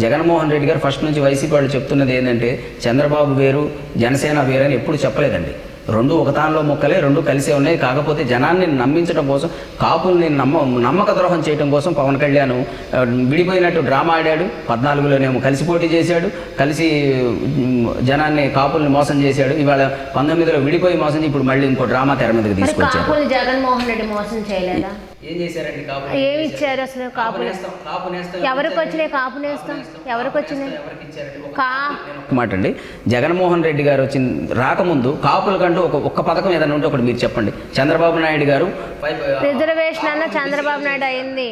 జగన్మోహన్ రెడ్డి గారు ఫస్ట్ నుంచి వైసీపీ వాళ్ళు చెప్తున్నది ఏంటంటే చంద్రబాబు వేరు, జనసేన వేరు అని ఎప్పుడు చెప్పలేదండి. రెండు ఒకతాన్లో మొక్కలే, రెండు కలిసే ఉన్నాయి. కాకపోతే జనాన్ని నమ్మించడం కోసం, కాపుల్ని నమ్మక ద్రోహం చేయడం కోసం పవన్ కళ్యాణ్ విడిపోయినట్టు డ్రామా ఆడాడు. 14లోనేమో కలిసి పోటీ చేశాడు, కలిసి జనాన్ని కాపుల్ని మోసం చేశాడు. ఇవాళ 19లో విడిపోయి మోసం, ఇప్పుడు మళ్ళీ ఇంకో డ్రామా తెర మీదకి తీసుకొచ్చారు. జగన్మోహన్ రెడ్డి మోసం చేయలేదా? ఏం చేశారండి? ఏమి ఇచ్చారు అసలు? ఎవరికి వచ్చినాయి? కాపు నేస్తాం ఎవరికి వచ్చినాయి? మాట అండి, జగన్మోహన్ రెడ్డి గారు రాకముందు కాపుల కంటూ ఒక్క పథకం ఏదైనా ఉంటే ఒకటి మీరు చెప్పండి. చంద్రబాబు నాయుడు గారు రిజర్వేషన్ అన్న చంద్రబాబు నాయుడు అయింది,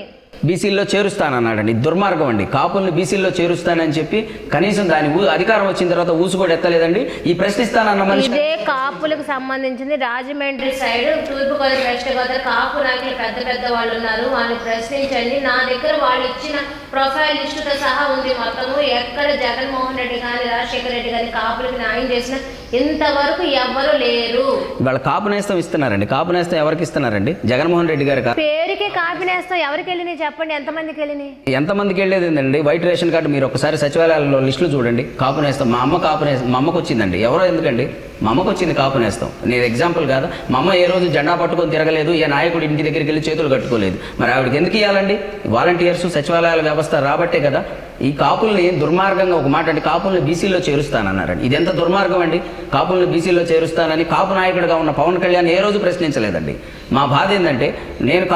బీసీల్లో చేరుస్తానన్నాడండి. దుర్మార్గం అండి. కాపుల్ని బీసీల్లో చేరుస్తానని చెప్పి కనీసం దాని అధికారం వచ్చిన తర్వాత ఊసు కూడా ఎత్తలేదండి. ఈ ప్రశ్నిస్తానన్న మనిషి ఇదే కాపులకు సంబంధించింది. రాజమండ్రి సైడ్, తూర్పుగోదావరి, వెస్ట్ గోదావరి కాపు నాయకులు పెద్ద వాళ్ళు ఉన్నారు, వాళ్ళని ప్రశ్నించండి. నా దగ్గర వాళ్ళు ఇచ్చిన ప్రొఫైల్ లిస్టుతో సహా ఉంది మొత్తము. ఎక్కడ జగన్మోహన్ రెడ్డి కానీ రాజశేఖర రెడ్డి కానీ కాపులకు న్యాయం చేసిన ఇంతవరకు ఎవ్వరు లేరు. వాళ్ళ కాపు నేస్తం ఇస్తున్నారండి. కాపు నేస్తం ఎవరికి ఇస్తున్నారండి? జగన్మోహన్ రెడ్డి గారు పేరుకే కాపు నేస్తం. ఎవరికి వెళ్ళినాయి చెప్పండి? ఎంతమందికి వెళ్ళేది ఏంటండి? వైట్ రేషన్ కార్డు మీరు ఒకసారి సచివాలయాల్లో లిస్టులు చూడండి. కాపు నేస్తాం. మా అమ్మకు వచ్చిందండి. ఎవరో ఎందుకండి? మా అమ్మకు వచ్చింది కాపు నేస్తాం. నేను ఎగ్జాంపుల్ కాదు. మా అమ్మ ఏ రోజు జెండా పట్టుకొని తిరగలేదు, ఏ నాయకుడు ఇంటి దగ్గరికి వెళ్ళి చేతులు కట్టుకోలేదు. మరి ఆవిడకి ఎందుకు ఇవ్వాలండి? వాలంటీర్స్, సచివాలయాల వ్యవస్థ రాబట్టే కదా. ఈ కాపుల్ని దుర్మార్గంగా ఒక మాట అండి, కాపుల్ని బీసీలో చేరుస్తానన్నారండి. ఇది ఎంత దుర్మార్గం అండి? కాపుల్ని బీసీలో చేరుస్తానని కాపు నాయకుడిగా ఉన్న పవన్ కళ్యాణ్ ఏ రోజు ప్రశ్నించలేదండి. మా బాధ ఏంటంటే, నేను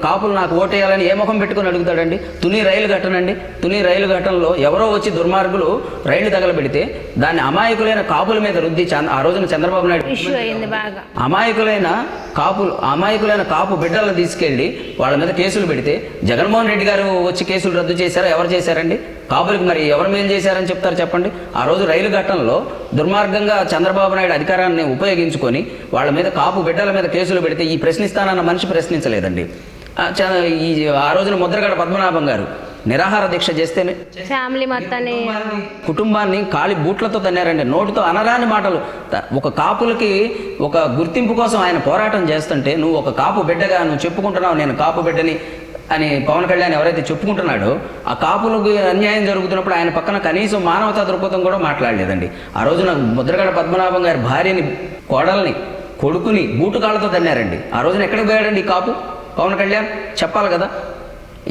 కాపులు నాకు ఓటేయాలని ఏ ముఖం పెట్టుకుని అడుగుతాడండి? తుని రైలు ఘటనండి. తుని రైలు ఘటనలో ఎవరో వచ్చి దుర్మార్గులు రైలు తగలబెడితే దాన్ని అమాయకులైన కాపుల మీద రుద్ది ఆ రోజున చంద్రబాబు నాయుడు అమాయకులైన కాపు బిడ్డలను తీసుకెళ్లి వాళ్ళ మీద కేసులు పెడితే జగన్మోహన్ రెడ్డి గారు వచ్చి కేసులు రద్దు చేశారా? ఎవరు చేశారండి? కాపులకు మరి ఎవరు మేలు చేశారని చెప్తారు చెప్పండి? ఆ రోజు రైలు ఘటనలో దుర్మార్గంగా చంద్రబాబు నాయుడు అధికారాన్ని ఉపయోగించుకొని వాళ్ళ మీద కాపు బిడ్డల మీద కేసులు పెడితే ఈ ప్రశ్నిస్తానన్న మనిషి ప్రశ్నించలేదండి. ఆ రోజున ముద్రగడ పద్మనాభం గారు నిరాహార దీక్ష చేస్తేనే ఫ్యామిలీ మొత్తాన్ని కుటుంబాన్ని కాలి బూట్లతో తన్నారండి. నోటితో అనరాని మాటలు. ఒక కాపులకి ఒక గుర్తింపు కోసం ఆయన పోరాటం చేస్తుంటే నువ్వు ఒక కాపు బిడ్డగా నువ్వు చెప్పుకుంటున్నావు నేను కాపు బిడ్డని అని పవన్ కళ్యాణ్ ఎవరైతే చెప్పుకుంటున్నాడో ఆ కాపులకు అన్యాయం జరుగుతున్నప్పుడు ఆయన పక్కన కనీసం మానవతా దృక్పథం కూడా మాట్లాడలేదండి. ఆ రోజున ముద్రగడ పద్మనాభం గారి భార్యని, కోడల్ని, కొడుకుని బూటుకాళ్ళతో తన్నారండి. ఆ రోజున ఎక్కడికి పోయాడండి ఈ కాపు పవన్ కళ్యాణ్? చెప్పాలి కదా.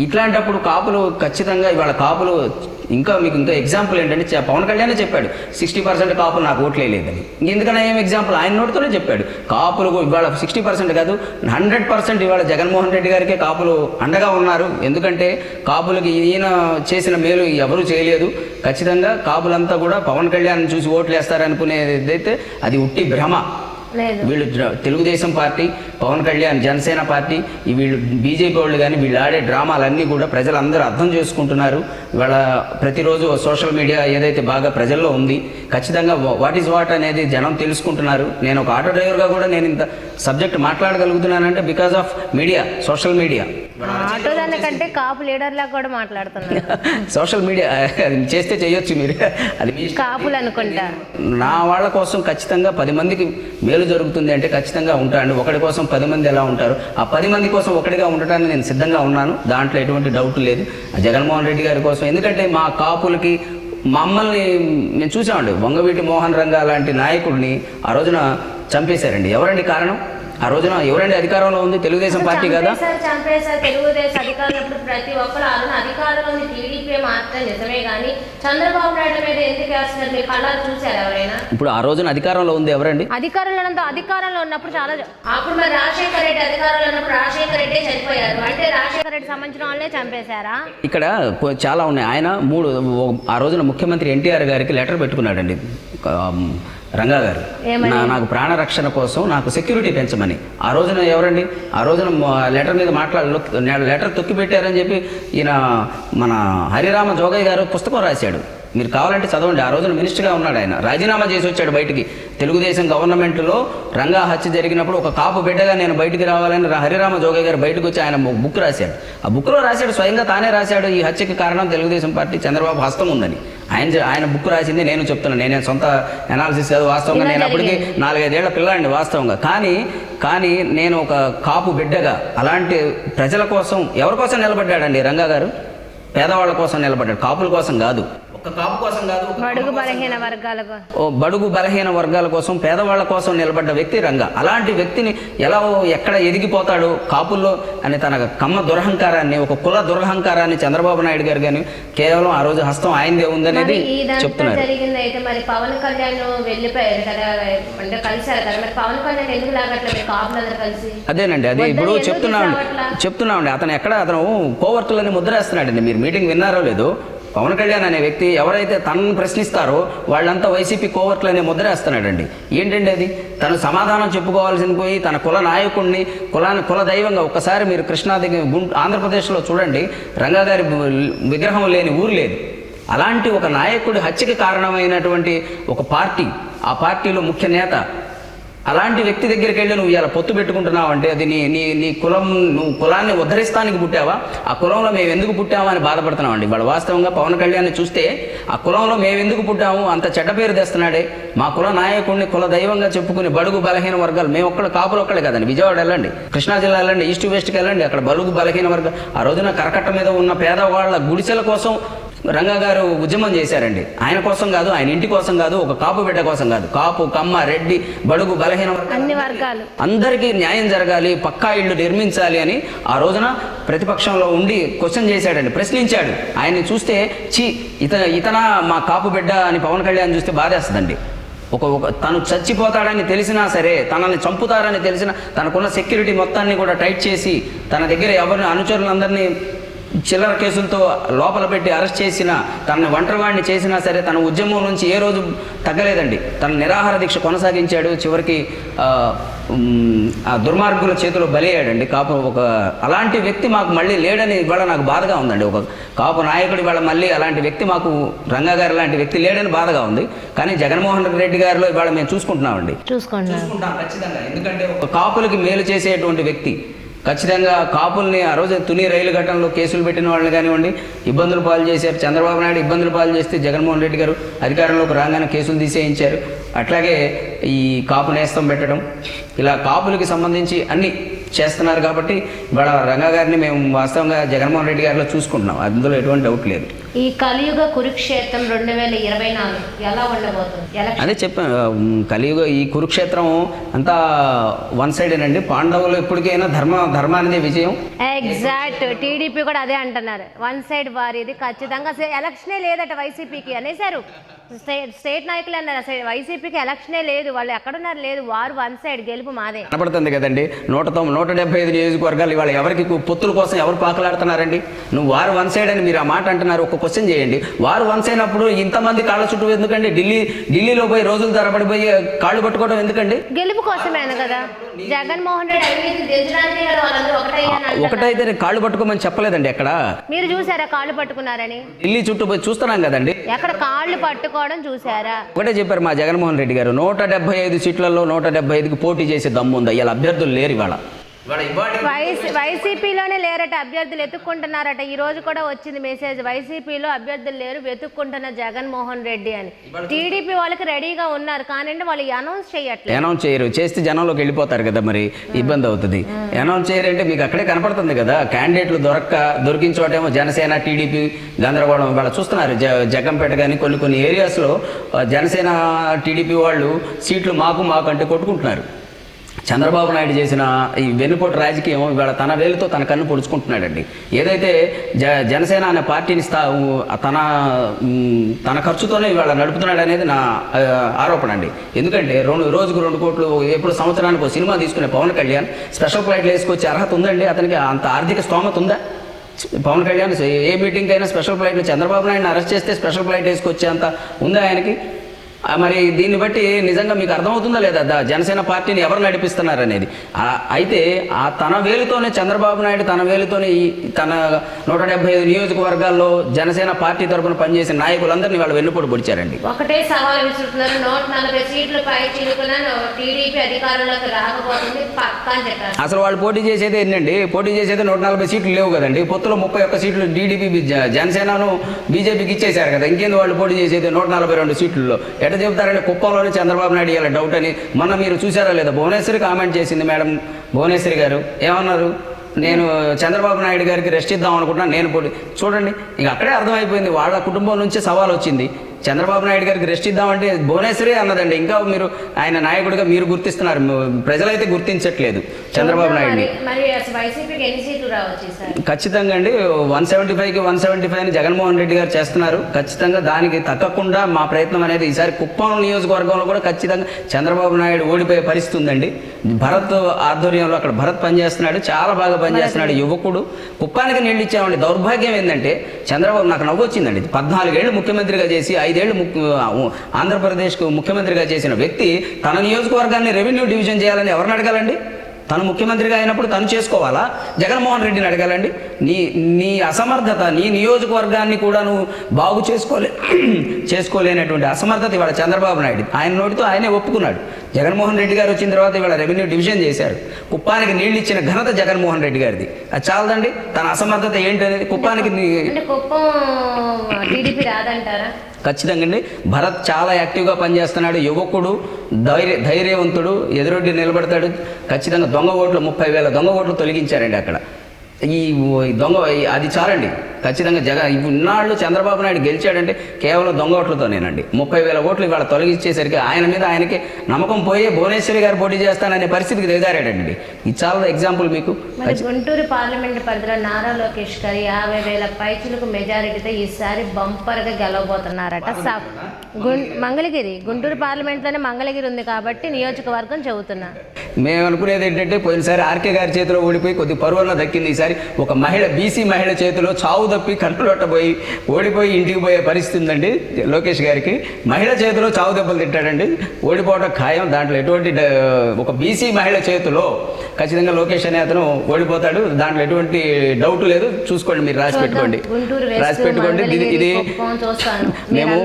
ఇట్లాంటప్పుడు కాపులు ఖచ్చితంగా ఇవాళ కాపులు ఇంకా ఎగ్జాంపుల్ ఏంటంటే పవన్ కళ్యాణే చెప్పాడు 60% కాపులు నాకు ఓట్లు వేయలేదని. ఇంకెందుకన్నా ఏం ఎగ్జాంపుల్ ఆయన నోటితోనే చెప్పాడు. కాపులు ఇవాళ 60% కాదు 100% ఇవాళ జగన్మోహన్ రెడ్డి గారికే కాపులు అండగా ఉన్నారు. ఎందుకంటే కాపులకి ఈయన చేసిన మేలు ఎవరూ చేయలేదు. ఖచ్చితంగా కాపులంతా కూడా పవన్ కళ్యాణ్ చూసి ఓట్లు వేస్తారనుకునేదైతే అది ఉట్టి భ్రమ. వీళ్ళు తెలుగుదేశం పార్టీ, పవన్ కళ్యాణ్ జనసేన పార్టీ, వీళ్ళు బీజేపీ వాళ్ళు కానీ వీళ్ళు ఆడే డ్రామాలన్నీ కూడా ప్రజలందరూ అర్థం చేసుకుంటున్నారు. ఇవాళ ప్రతిరోజు సోషల్ మీడియా ఏదైతే బాగా ప్రజల్లో ఉంది, ఖచ్చితంగా వాట్ ఈజ్ వాట్ అనేది జనం తెలుసుకుంటున్నారు. నేను ఒక ఆటో డ్రైవర్గా కూడా నేను ఇంత సబ్జెక్ట్ మాట్లాడగలుగుతున్నానంటే because of media, social media. Auto దానికంటే కాపు లీడర్లా కూడా మాట్లాడుతున్నారు. సోషల్ మీడియా చేస్తే చేయొచ్చు మీరు, అది మీ కాపులు అనుకుంటా. నా వాళ్ళ కోసం ఖచ్చితంగా 10 మందికి మేలు జరుగుతుంది అంటే ఖచ్చితంగా ఉంటాను. ఒకటి కోసం 10 మంది ఎలా ఉంటారు, ఆ 10 మంది కోసం ఒకటిగా ఉండటానికి నేను సిద్ధంగా ఉన్నాను. దాంట్లో ఎటువంటి డౌట్ లేదు. జగన్మోహన్ రెడ్డి గారి కోసం, ఎందుకంటే మా కాపులకి మమ్మల్ని మేము చూసామండి. వంగవీటి మోహన్ రంగా లాంటి నాయకుడిని ఆ రోజున చంపేశారండి. ఎవరండి కారణం? ఆ రోజున ఎవరండి అధికారంలో ఉంది? తెలుగుదేశం పార్టీ కదా. చంపేశారు తెలుగుదేశం అధికారులు. ప్రతి ఒక్కరు అధికారంలో ఉంది టీడీపీ మాత్రం. నిజమే కానీ చంద్రబాబు నాయుడు మీద ఎందుకు వేస్తున్నారు? మీరు కళ్ళారు చూశారు ఎవరైనా? ఇప్పుడు ఆ రోజున అధికారంలో ఉంది ఎవరండి? అధికారంలో ఉన్నప్పుడు చాలా అప్పుడు మరి రాజశేఖర రెడ్డి అధికారంలో ఉన్నప్పుడు రాజశేఖర రెడ్డి చనిపోయారు అంటే రాజశేఖర రెడ్డి సంబంధించిన వాళ్ళే చంపేశారా? ఇక్కడ చాలా ఉన్నాయి. ఆయన ఆ రోజున ముఖ్యమంత్రి ఎన్టీఆర్ గారికి లెటర్ పెట్టుకున్నాడండి రంగా గారు, నాకు ప్రాణరక్షణ కోసం నాకు సెక్యూరిటీ పెంచమని. ఆ రోజున ఎవరండి? ఆ రోజున లెటర్ మీద లెటర్ తొక్కి పెట్టారని చెప్పి ఈయన మన హరిరామ జోగయ్య గారు పుస్తకం రాశాడు. మీరు కావాలంటే చదవండి. ఆ రోజున మినిస్టర్గా ఉన్నాడు ఆయన. రాజీనామా చేసి వచ్చాడు బయటికి. తెలుగుదేశం గవర్నమెంట్లో రంగా హత్య జరిగినప్పుడు ఒక కాపు బిడ్డగా నేను బయటికి రావాలని హరిరామ జోగయ్య గారు బయటకు వచ్చి ఆయన బుక్ రాశాడు. ఆ బుక్లో రాశాడు, స్వయంగా తానే రాశాడు, ఈ హత్యకి కారణం తెలుగుదేశం పార్టీ, చంద్రబాబు హస్తం ఉందని. ఆయన బుక్ రాసింది నేను చెప్తున్నాను. నేనే సొంత అనాలిసిస్ కాదు. వాస్తవంగా నేను అప్పటికి 4-5 ఏళ్ల పిల్లాడిని వాస్తవంగా. కానీ నేను ఒక కాపు బిడ్డగా అలాంటి ప్రజల కోసం ఎవరి కోసం నిలబడ్డాడండి రంగా గారు? పేదవాళ్ళ కోసం నిలబడ్డాడు, కాపుల కోసం కాదు. ఒక కాపు కోసం కాదు, బడుగు బలహీన వర్గాల కోసం, పేదవాళ్ళ కోసం నిలబడ్డ వ్యక్తి రంగా. అలాంటి వ్యక్తిని ఎక్కడ ఎదిగిపోతాడు కాపుల్లో అని తన కమ్మ దురహంకారాన్ని, ఒక కుల దురహంకారాన్ని చంద్రబాబు నాయుడు గారు కానీ కేవలం ఆ రోజు హస్తం ఆయనదే ఉందనేది చెప్తున్నారు. జరిగింది అయితే మరి పవన్ కళ్యాణ్ వెళ్ళిపోయారు కదా, అంటే కలిశారు కదా, మరి పవన్ కళ్యాణ్ ఎందుకు లాగట్లేదు కాపులందరూ కలిసి? అదేనండి, అది ఇప్పుడు చెప్తున్నామండి. అతను కోవర్తులని ముద్రేస్తున్నాడండి. మీరు మీటింగ్ విన్నారో లేదో? పవన్ కళ్యాణ్ అనే వ్యక్తి ఎవరైతే తనను ప్రశ్నిస్తారో వాళ్ళంతా వైసీపీ కోవర్ట్లు అనే ముద్రేస్తున్నాడండి. ఏంటండి అది? తను సమాధానం చెప్పుకోవాల్సింది పోయి తన కుల నాయకుడిని, కుల దైవంగా, ఒక్కసారి మీరు కృష్ణా దగ్గర ఆంధ్రప్రదేశ్లో చూడండి, రంగా గారి విగ్రహం లేని ఊరు లేదు. అలాంటి ఒక నాయకుడి హత్యకి కారణమైనటువంటి ఒక పార్టీ, ఆ పార్టీలో ముఖ్య నేత, అలాంటి వ్యక్తి దగ్గరికి వెళ్ళి నువ్వు ఇలా పొత్తు పెట్టుకుంటున్నావు అంటే అది నీ కులం, నువ్వు కులాన్ని ఉద్ధరిస్తానికి పుట్టావా? ఆ కులంలో మేము ఎందుకు పుట్టామా అని బాధపడుతున్నావు అండి. వాళ్ళు వాస్తవంగా పవన్ కళ్యాణ్ని చూస్తే ఆ కులంలో మేము ఎందుకు పుట్టాము అంత చెడ్డ పేరు తెస్తున్నాడే. మా కుల నాయకుడిని కుల దైవంగా చెప్పుకుని బడుగు బలహీన వర్గాలు, మేము కాపులు ఒక్కడే కదండి. విజయవాడ వెళ్ళండి, కృష్ణా జిల్లా వెళ్ళండి, ఈస్ట్ వెస్ట్కి వెళ్ళండి, అక్కడ బడుగు బలహీన వర్గాలు ఆ రోజున కరకట్ట మీద ఉన్న పేదవాళ్ళ గుడిసెల కోసం రంగా గారు ఉద్యమం చేశారండి. ఆయన కోసం కాదు, ఆయన ఇంటి కోసం కాదు, ఒక కాపు బిడ్డ కోసం కాదు. కాపు, కమ్మ, రెడ్డి, బడుగు బలహీన అన్ని వర్గాలు అందరికీ న్యాయం జరగాలి, పక్కా ఇళ్ళు నిర్మించాలి అని ఆ రోజున ప్రతిపక్షంలో ఉండి క్వశ్చన్ చేశాడండి, ప్రశ్నించాడు. ఆయన్ని చూస్తే ఇతన మా కాపు బిడ్డ అని పవన్ కళ్యాణ్ చూస్తే బాధేస్తుందండి. తను చచ్చిపోతాడని తెలిసినా సరే, తనని చంపుతారని తెలిసినా తనకున్న సెక్యూరిటీ మొత్తాన్ని కూడా టైట్ చేసి తన దగ్గర ఎవరిని అనుచరులందరినీ చిల్లర కేసులతో లోపల పెట్టి అరెస్ట్ చేసినా, తనని ఒంటరివాడిని చేసినా సరే తన ఉద్యమం నుంచి ఏ రోజు తగ్గలేదండి. తన నిరాహార దీక్ష కొనసాగించాడు. చివరికి ఆ దుర్మార్గుల చేతిలో బలయ్యాడండి. కాపు అలాంటి వ్యక్తి మాకు మళ్ళీ లేడని ఇవాళ నాకు బాధగా ఉందండి. ఒక కాపు నాయకుడి ఇవాళ మళ్ళీ అలాంటి వ్యక్తి మాకు రంగా గారు లాంటి వ్యక్తి లేడని బాధగా ఉంది. కానీ జగన్మోహన్ రెడ్డి గారిలో ఇవాళ మేము చూసుకుంటున్నామండి, చూసుకుంటాం ఖచ్చితంగా. ఎందుకంటే ఒక కాపులకి మేలు చేసేటువంటి వ్యక్తి, ఖచ్చితంగా కాపుల్ని ఆ రోజు తుని రైలు ఘటనలో కేసులు పెట్టిన వాళ్ళని కానివ్వండి ఇబ్బందులు పాలు చేశారు. చంద్రబాబు నాయుడు ఇబ్బందులు పాలు చేస్తే జగన్మోహన్ రెడ్డి గారు అధికారంలోకి రాగానే కేసులు తీసేయించారు. అట్లాగే ఈ కాపు నేస్తం పెట్టడం, ఇలా కాపులకి సంబంధించి అన్ని చేస్తున్నారు. కాబట్టి ఇవాళ రంగా గారిని మేము వాస్తవంగా జగన్మోహన్ రెడ్డి గారిలో చూసుకుంటున్నాం, అందులో ఎటువంటి డౌట్ లేదు. ఈ కలియుగ కురుక్షేత్రం 2024 ఎలా ఉండబోతుంది? అదే చెప్పాను, కలియుగ ఈ కురుక్షేత్రం అంతా వన్ సైడేనండి. పాండవులు ఎప్పటికైనా ధర్మానిదే విజయం. ఎగ్జాక్ట్, టీడీపీ కూడా అదే అంటున్నారు, వన్ సైడ్ వార్. ఇది ఖచ్చితంగా ఎలక్షనే లేదట వైసీపీకి అనేసారు. స్టేట్ నాయకులు అన్నారు అసలు వైసీపీకి ఎలక్షనే లేదు, వాళ్ళు ఎక్కడున్నారు లేదు, వారు వన్ సైడ్, గెలుపు మాదే కనపడుతుంది కదండి. 175 నియోజకవర్గాలు ఇవాళ ఎవరికి పొత్తుల కోసం ఎవరు పాకలాడుతున్నారండి? నువ్వు వారు వన్ సైడ్ అని మీరు ఆ మాట అంటున్నారు. ఒక క్వశ్చన్ చేయండి, వారు వన్ సైడ్ అయినప్పుడు ఇంతమంది కాళ్ళ చుట్టూ ఎందుకండి? ఢిల్లీలో పోయి రోజులు తరబడిపోయి కాళ్ళు పట్టుకోవడం ఎందుకండి? గెలుపు కోసమేనా కదా. జగన్మోహన్ రెడ్డి ఒకటైతే కాళ్ళు పట్టుకోమని చెప్పలేదండి ఎక్కడ. మీరు చూసారా కాళ్ళు పట్టుకున్నారని? ఢిల్లీ చుట్టూ పోయి చూస్తున్నాం కదండి, ఎక్కడ కాళ్ళు పట్టుకోవడం చూసారా? ఒకటే చెప్పారు మా జగన్మోహన్ రెడ్డి గారు, 175 సీట్లలో 175కి పోటీ చేసే దమ్ము ఉందా? ఇలా అభ్యర్థులు లేరు ఇవాళ. వైసీపీలోనే లేరట అభ్యర్థులు, ఎత్తుక్కుంటున్నారట. ఈ రోజు కూడా వచ్చింది మెసేజ్, వైసీపీలో అభ్యర్థులు లేరు, వెతుక్కుంటున్న జగన్మోహన్ రెడ్డి అని. టీడీపీ వాళ్ళకి రెడీగా ఉన్నారు కానీ వాళ్ళు అనౌన్స్ చేయరు. చేస్తే జనంలోకి వెళ్ళిపోతారు కదా, మరి ఇబ్బంది అవుతుంది. అనౌన్స్ చేయరంటే మీకు అక్కడే కనపడుతుంది కదా, క్యాండిడేట్లు దొరికిన చోటేమో జనసేన టీడీపీ గందరగోళం. ఇవాళ చూస్తున్నారు జగంపేట కానీ కొన్ని ఏరియాస్లో జనసేన టీడీపీ వాళ్ళు సీట్లు మాకు అంటే కొట్టుకుంటున్నారు. చంద్రబాబు నాయుడు చేసిన ఈ వెన్నుపోటు రాజకీయం ఇవాళ తన వేలుతో తన కన్ను పొడుచుకుంటున్నాడండి. ఏదైతే జనసేన అనే పార్టీని తన ఖర్చుతోనే ఇవాళ నడుపుతున్నాడు అనేది నా ఆరోపణ అండి. ఎందుకంటే రోజుకు 2 కోట్లు, ఎప్పుడు సంవత్సరానికి ఒక సినిమా తీసుకునే పవన్ కళ్యాణ్ స్పెషల్ ఫ్లైట్లు వేసుకొచ్చే అర్హత ఉందండి? అతనికి అంత ఆర్థిక స్తోమత ఉందా? పవన్ కళ్యాణ్ ఏ మీటింగ్ అయినా స్పెషల్ ఫ్లైట్లు, చంద్రబాబు నాయుడుని అరెస్ట్ చేస్తే స్పెషల్ ఫ్లైట్ వేసుకొచ్చే అంత ఉందా ఆయనకి? మరి దీన్ని బట్టి నిజంగా మీకు అర్థమవుతుందా లేదా జనసేన పార్టీని ఎవరు నడిపిస్తున్నారు అనేది? అయితే ఆ తన వేలుతోనే చంద్రబాబు నాయుడు తన వేలుతోనే తన 175 నియోజకవర్గాల్లో జనసేన పార్టీ తరఫున పనిచేసిన నాయకులందరినీ వాళ్ళు వెన్నుపోటు పొడిచారండి. ఒకటే సవాల్ విసురుతున్నారు, 140 సీట్లు పై చిలుకున టీడీపీ అధికారంలోకి రాకపోతుంది పక్కా అని చెప్పారు. అసలు వాళ్ళు పోటీ చేసేది ఏంటండి? పోటీ చేసేది 140 సీట్లు లేవు కదండి. పొత్తులో 31 సీట్లు టీడీపీ జనసేనను బీజేపీకి ఇచ్చేశారు కదా, ఇంకేంది వాళ్ళు పోటీ చేసేది 142 సీట్లలో? ఎట్లా చెబుతారంటే కుప్పంలోనే చంద్రబాబు నాయుడు ఇలా డౌట్ అని మొన్న మీరు చూసారా లేదా? భువనేశ్వరి కామెంట్ చేసింది మేడం, భువనేశ్వరి గారు ఏమన్నారు? నేను చంద్రబాబు నాయుడు గారికి రెస్ట్ ఇద్దాం అనుకుంటున్నాను, నేను పోటీ. చూడండి, ఇక అక్కడే అర్థమైపోయింది, వాళ్ళ కుటుంబం నుంచి సవాల్ వచ్చింది. చంద్రబాబు నాయుడు గారికి రెస్ట్ ఇద్దామంటే భువనేశ్వరి అన్నదండి. ఇంకా మీరు ఆయన నాయకుడిగా మీరు గుర్తిస్తున్నారు, ప్రజలైతే గుర్తించట్లేదు చంద్రబాబు నాయుడిని. ఖచ్చితంగా అండి 175కి 175 జగన్మోహన్ రెడ్డి గారు చేస్తున్నారు. ఖచ్చితంగా దానికి తగ్గకుండా మా ప్రయత్నం అనేది ఈసారి కుప్పం నియోజకవర్గంలో కూడా ఖచ్చితంగా చంద్రబాబు నాయుడు ఓడిపోయే పరిస్థితి ఉందండి. భరత్ ఆధ్వర్యంలో అక్కడ భరత్ పనిచేస్తున్నాడు, చాలా బాగా పనిచేస్తున్నాడు, యువకుడు. కుప్పానికి నీళ్ళు ఇచ్చామండి. దౌర్భాగ్యం ఏంటంటే చంద్రబాబు, నాకు నవ్వు వచ్చిందండి, 14 ఏళ్ళు ముఖ్యమంత్రిగా చేసి 5 ఏళ్ళు ఆంధ్రప్రదేశ్కు ముఖ్యమంత్రిగా చేసిన వ్యక్తి తన నియోజకవర్గాన్ని రెవెన్యూ డివిజన్ చేయాలని ఎవరిని అడగాలండి? తను ముఖ్యమంత్రిగా అయినప్పుడు తను చేసుకోవాలా? జగన్మోహన్ రెడ్డిని అడగాలండి? నీ అసమర్థత, నీ నియోజకవర్గాన్ని కూడా నువ్వు బాగు చేసుకోలేనటువంటి అసమర్థత ఇవాళ చంద్రబాబు నాయుడు. ఆయన నోటితో ఆయనే ఒప్పుకున్నాడు. జగన్మోహన్ రెడ్డి గారు వచ్చిన తర్వాత ఇవాళ రెవెన్యూ డివిజన్ చేశారు. కుప్పానికి నీళ్ళు ఇచ్చిన ఘనత జగన్మోహన్ రెడ్డి గారిది. అది చాలదండి? తన అసమర్థత ఏంటనేది కుప్పానికి ఖచ్చితంగా అండి. భరత్ చాలా యాక్టివ్గా పనిచేస్తున్నాడు, యువకుడు, ధైర్యవంతుడు, ఎదురొడ్డి నిలబడతాడు. ఖచ్చితంగా దొంగ ఓట్లు 30,000 దొంగ ఓట్లు తొలగించారండి అక్కడ. ఈ దొంగ అది చాలండి. ఖచ్చితంగా ఇన్నాళ్ళు చంద్రబాబు నాయుడు గెలిచాడంటే కేవలం దొంగ ఓట్లతోనేనండి. 30,000 ఓట్లు ఇవాళ తొలగించేసరికి ఆయన మీద ఆయనకి నమ్మకం పోయే భువనేశ్వరి గారు పోటీ చేస్తాననే పరిస్థితికి దిగారాడండి. ఇది చాలా ఎగ్జాంపుల్ మీకు. గుంటూరు పార్లమెంట్ పరిధిలో నారా లోకేష్ గారు 50,000 పైచులకు మెజారిటీతో ఈసారి బంపర్గా గెలవబోతున్నారట. మంగళగిరి, గుంటూరు పార్లమెంట్లోనే మంగళగిరి ఉంది కాబట్టి నియోజకవర్గం చెబుతున్నా. మేము అనుకునేది ఏంటంటే పోయినసారి ఆర్కే గారి చేతిలో ఓడిపోయి కొద్ది పరువున దక్కింది. ఈసారి ఒక బీసీ మహిళ చేతిలో చావు తప్పి కన్నులొట్టబోయి ఓడిపోయి ఇంటికి పోయే పరిస్థితి ఉందండి లోకేష్ గారికి. మహిళ చేతిలో చావు దెబ్బలు తింటాడండి, ఓడిపోవడం ఖాయం. దాంట్లో ఎటువంటి ఒక బీసీ మహిళ చేతిలో ఖచ్చితంగా లోకేష్ అనే అతను ఓడిపోతాడు, దాంట్లో ఎటువంటి డౌట్ లేదు. చూసుకోండి, మీరు రాసి పెట్టుకోండి. ఇది మేము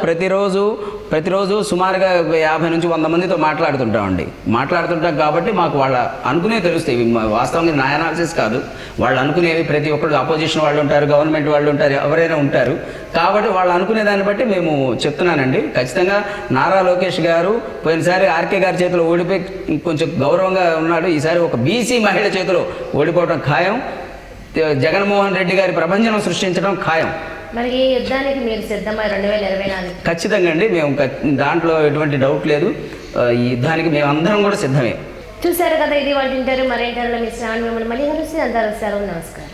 ప్రతిరోజు ప్రతిరోజు సుమారుగా 50 నుంచి 100 మందితో మాట్లాడుతుంటామండి. మాట్లాడుతుంటాం కాబట్టి మాకు వాళ్ళ అనుకునే తెలుస్తాయి. ఇవి వాస్తవంగా నా అనాలిసిస్ కాదు, వాళ్ళు అనుకునేవి. ప్రతి ఒక్కరు అపోజిషన్ వాళ్ళు ఉంటారు, గవర్నమెంట్ వాళ్ళు ఉంటారు, ఎవరైనా ఉంటారు. కాబట్టి వాళ్ళు అనుకునే దాన్ని బట్టి మేము చెప్తున్నానండి. ఖచ్చితంగా నారా లోకేష్ గారు పోయినసారి ఆర్కే గారి చేతిలో ఓడిపోయి కొంచెం గౌరవంగా ఉన్నాడు. ఈసారి ఒక బీసీ మహిళ చేతిలో ఓడిపోవడం ఖాయం. జగన్మోహన్ రెడ్డి గారి ప్రపంచం సృష్టించడం ఖాయం. మరి ఈ యుద్ధానికి మీరు సిద్ధమై 2024? ఖచ్చితంగా అండి, మేము దాంట్లో ఎటువంటి డౌట్ లేదు. ఈ యుద్ధానికి మేము అందరం కూడా సిద్ధమే. చూశారు కదా, ఇది వాళ్ళ ఇంటర్వ్యూ. మరి ఇంటర్వ్యూలో మీ శ్రావణ్ మిమ్మల్ని మళ్ళీ కలిసి అందరూ సెలవు. నమస్కారం.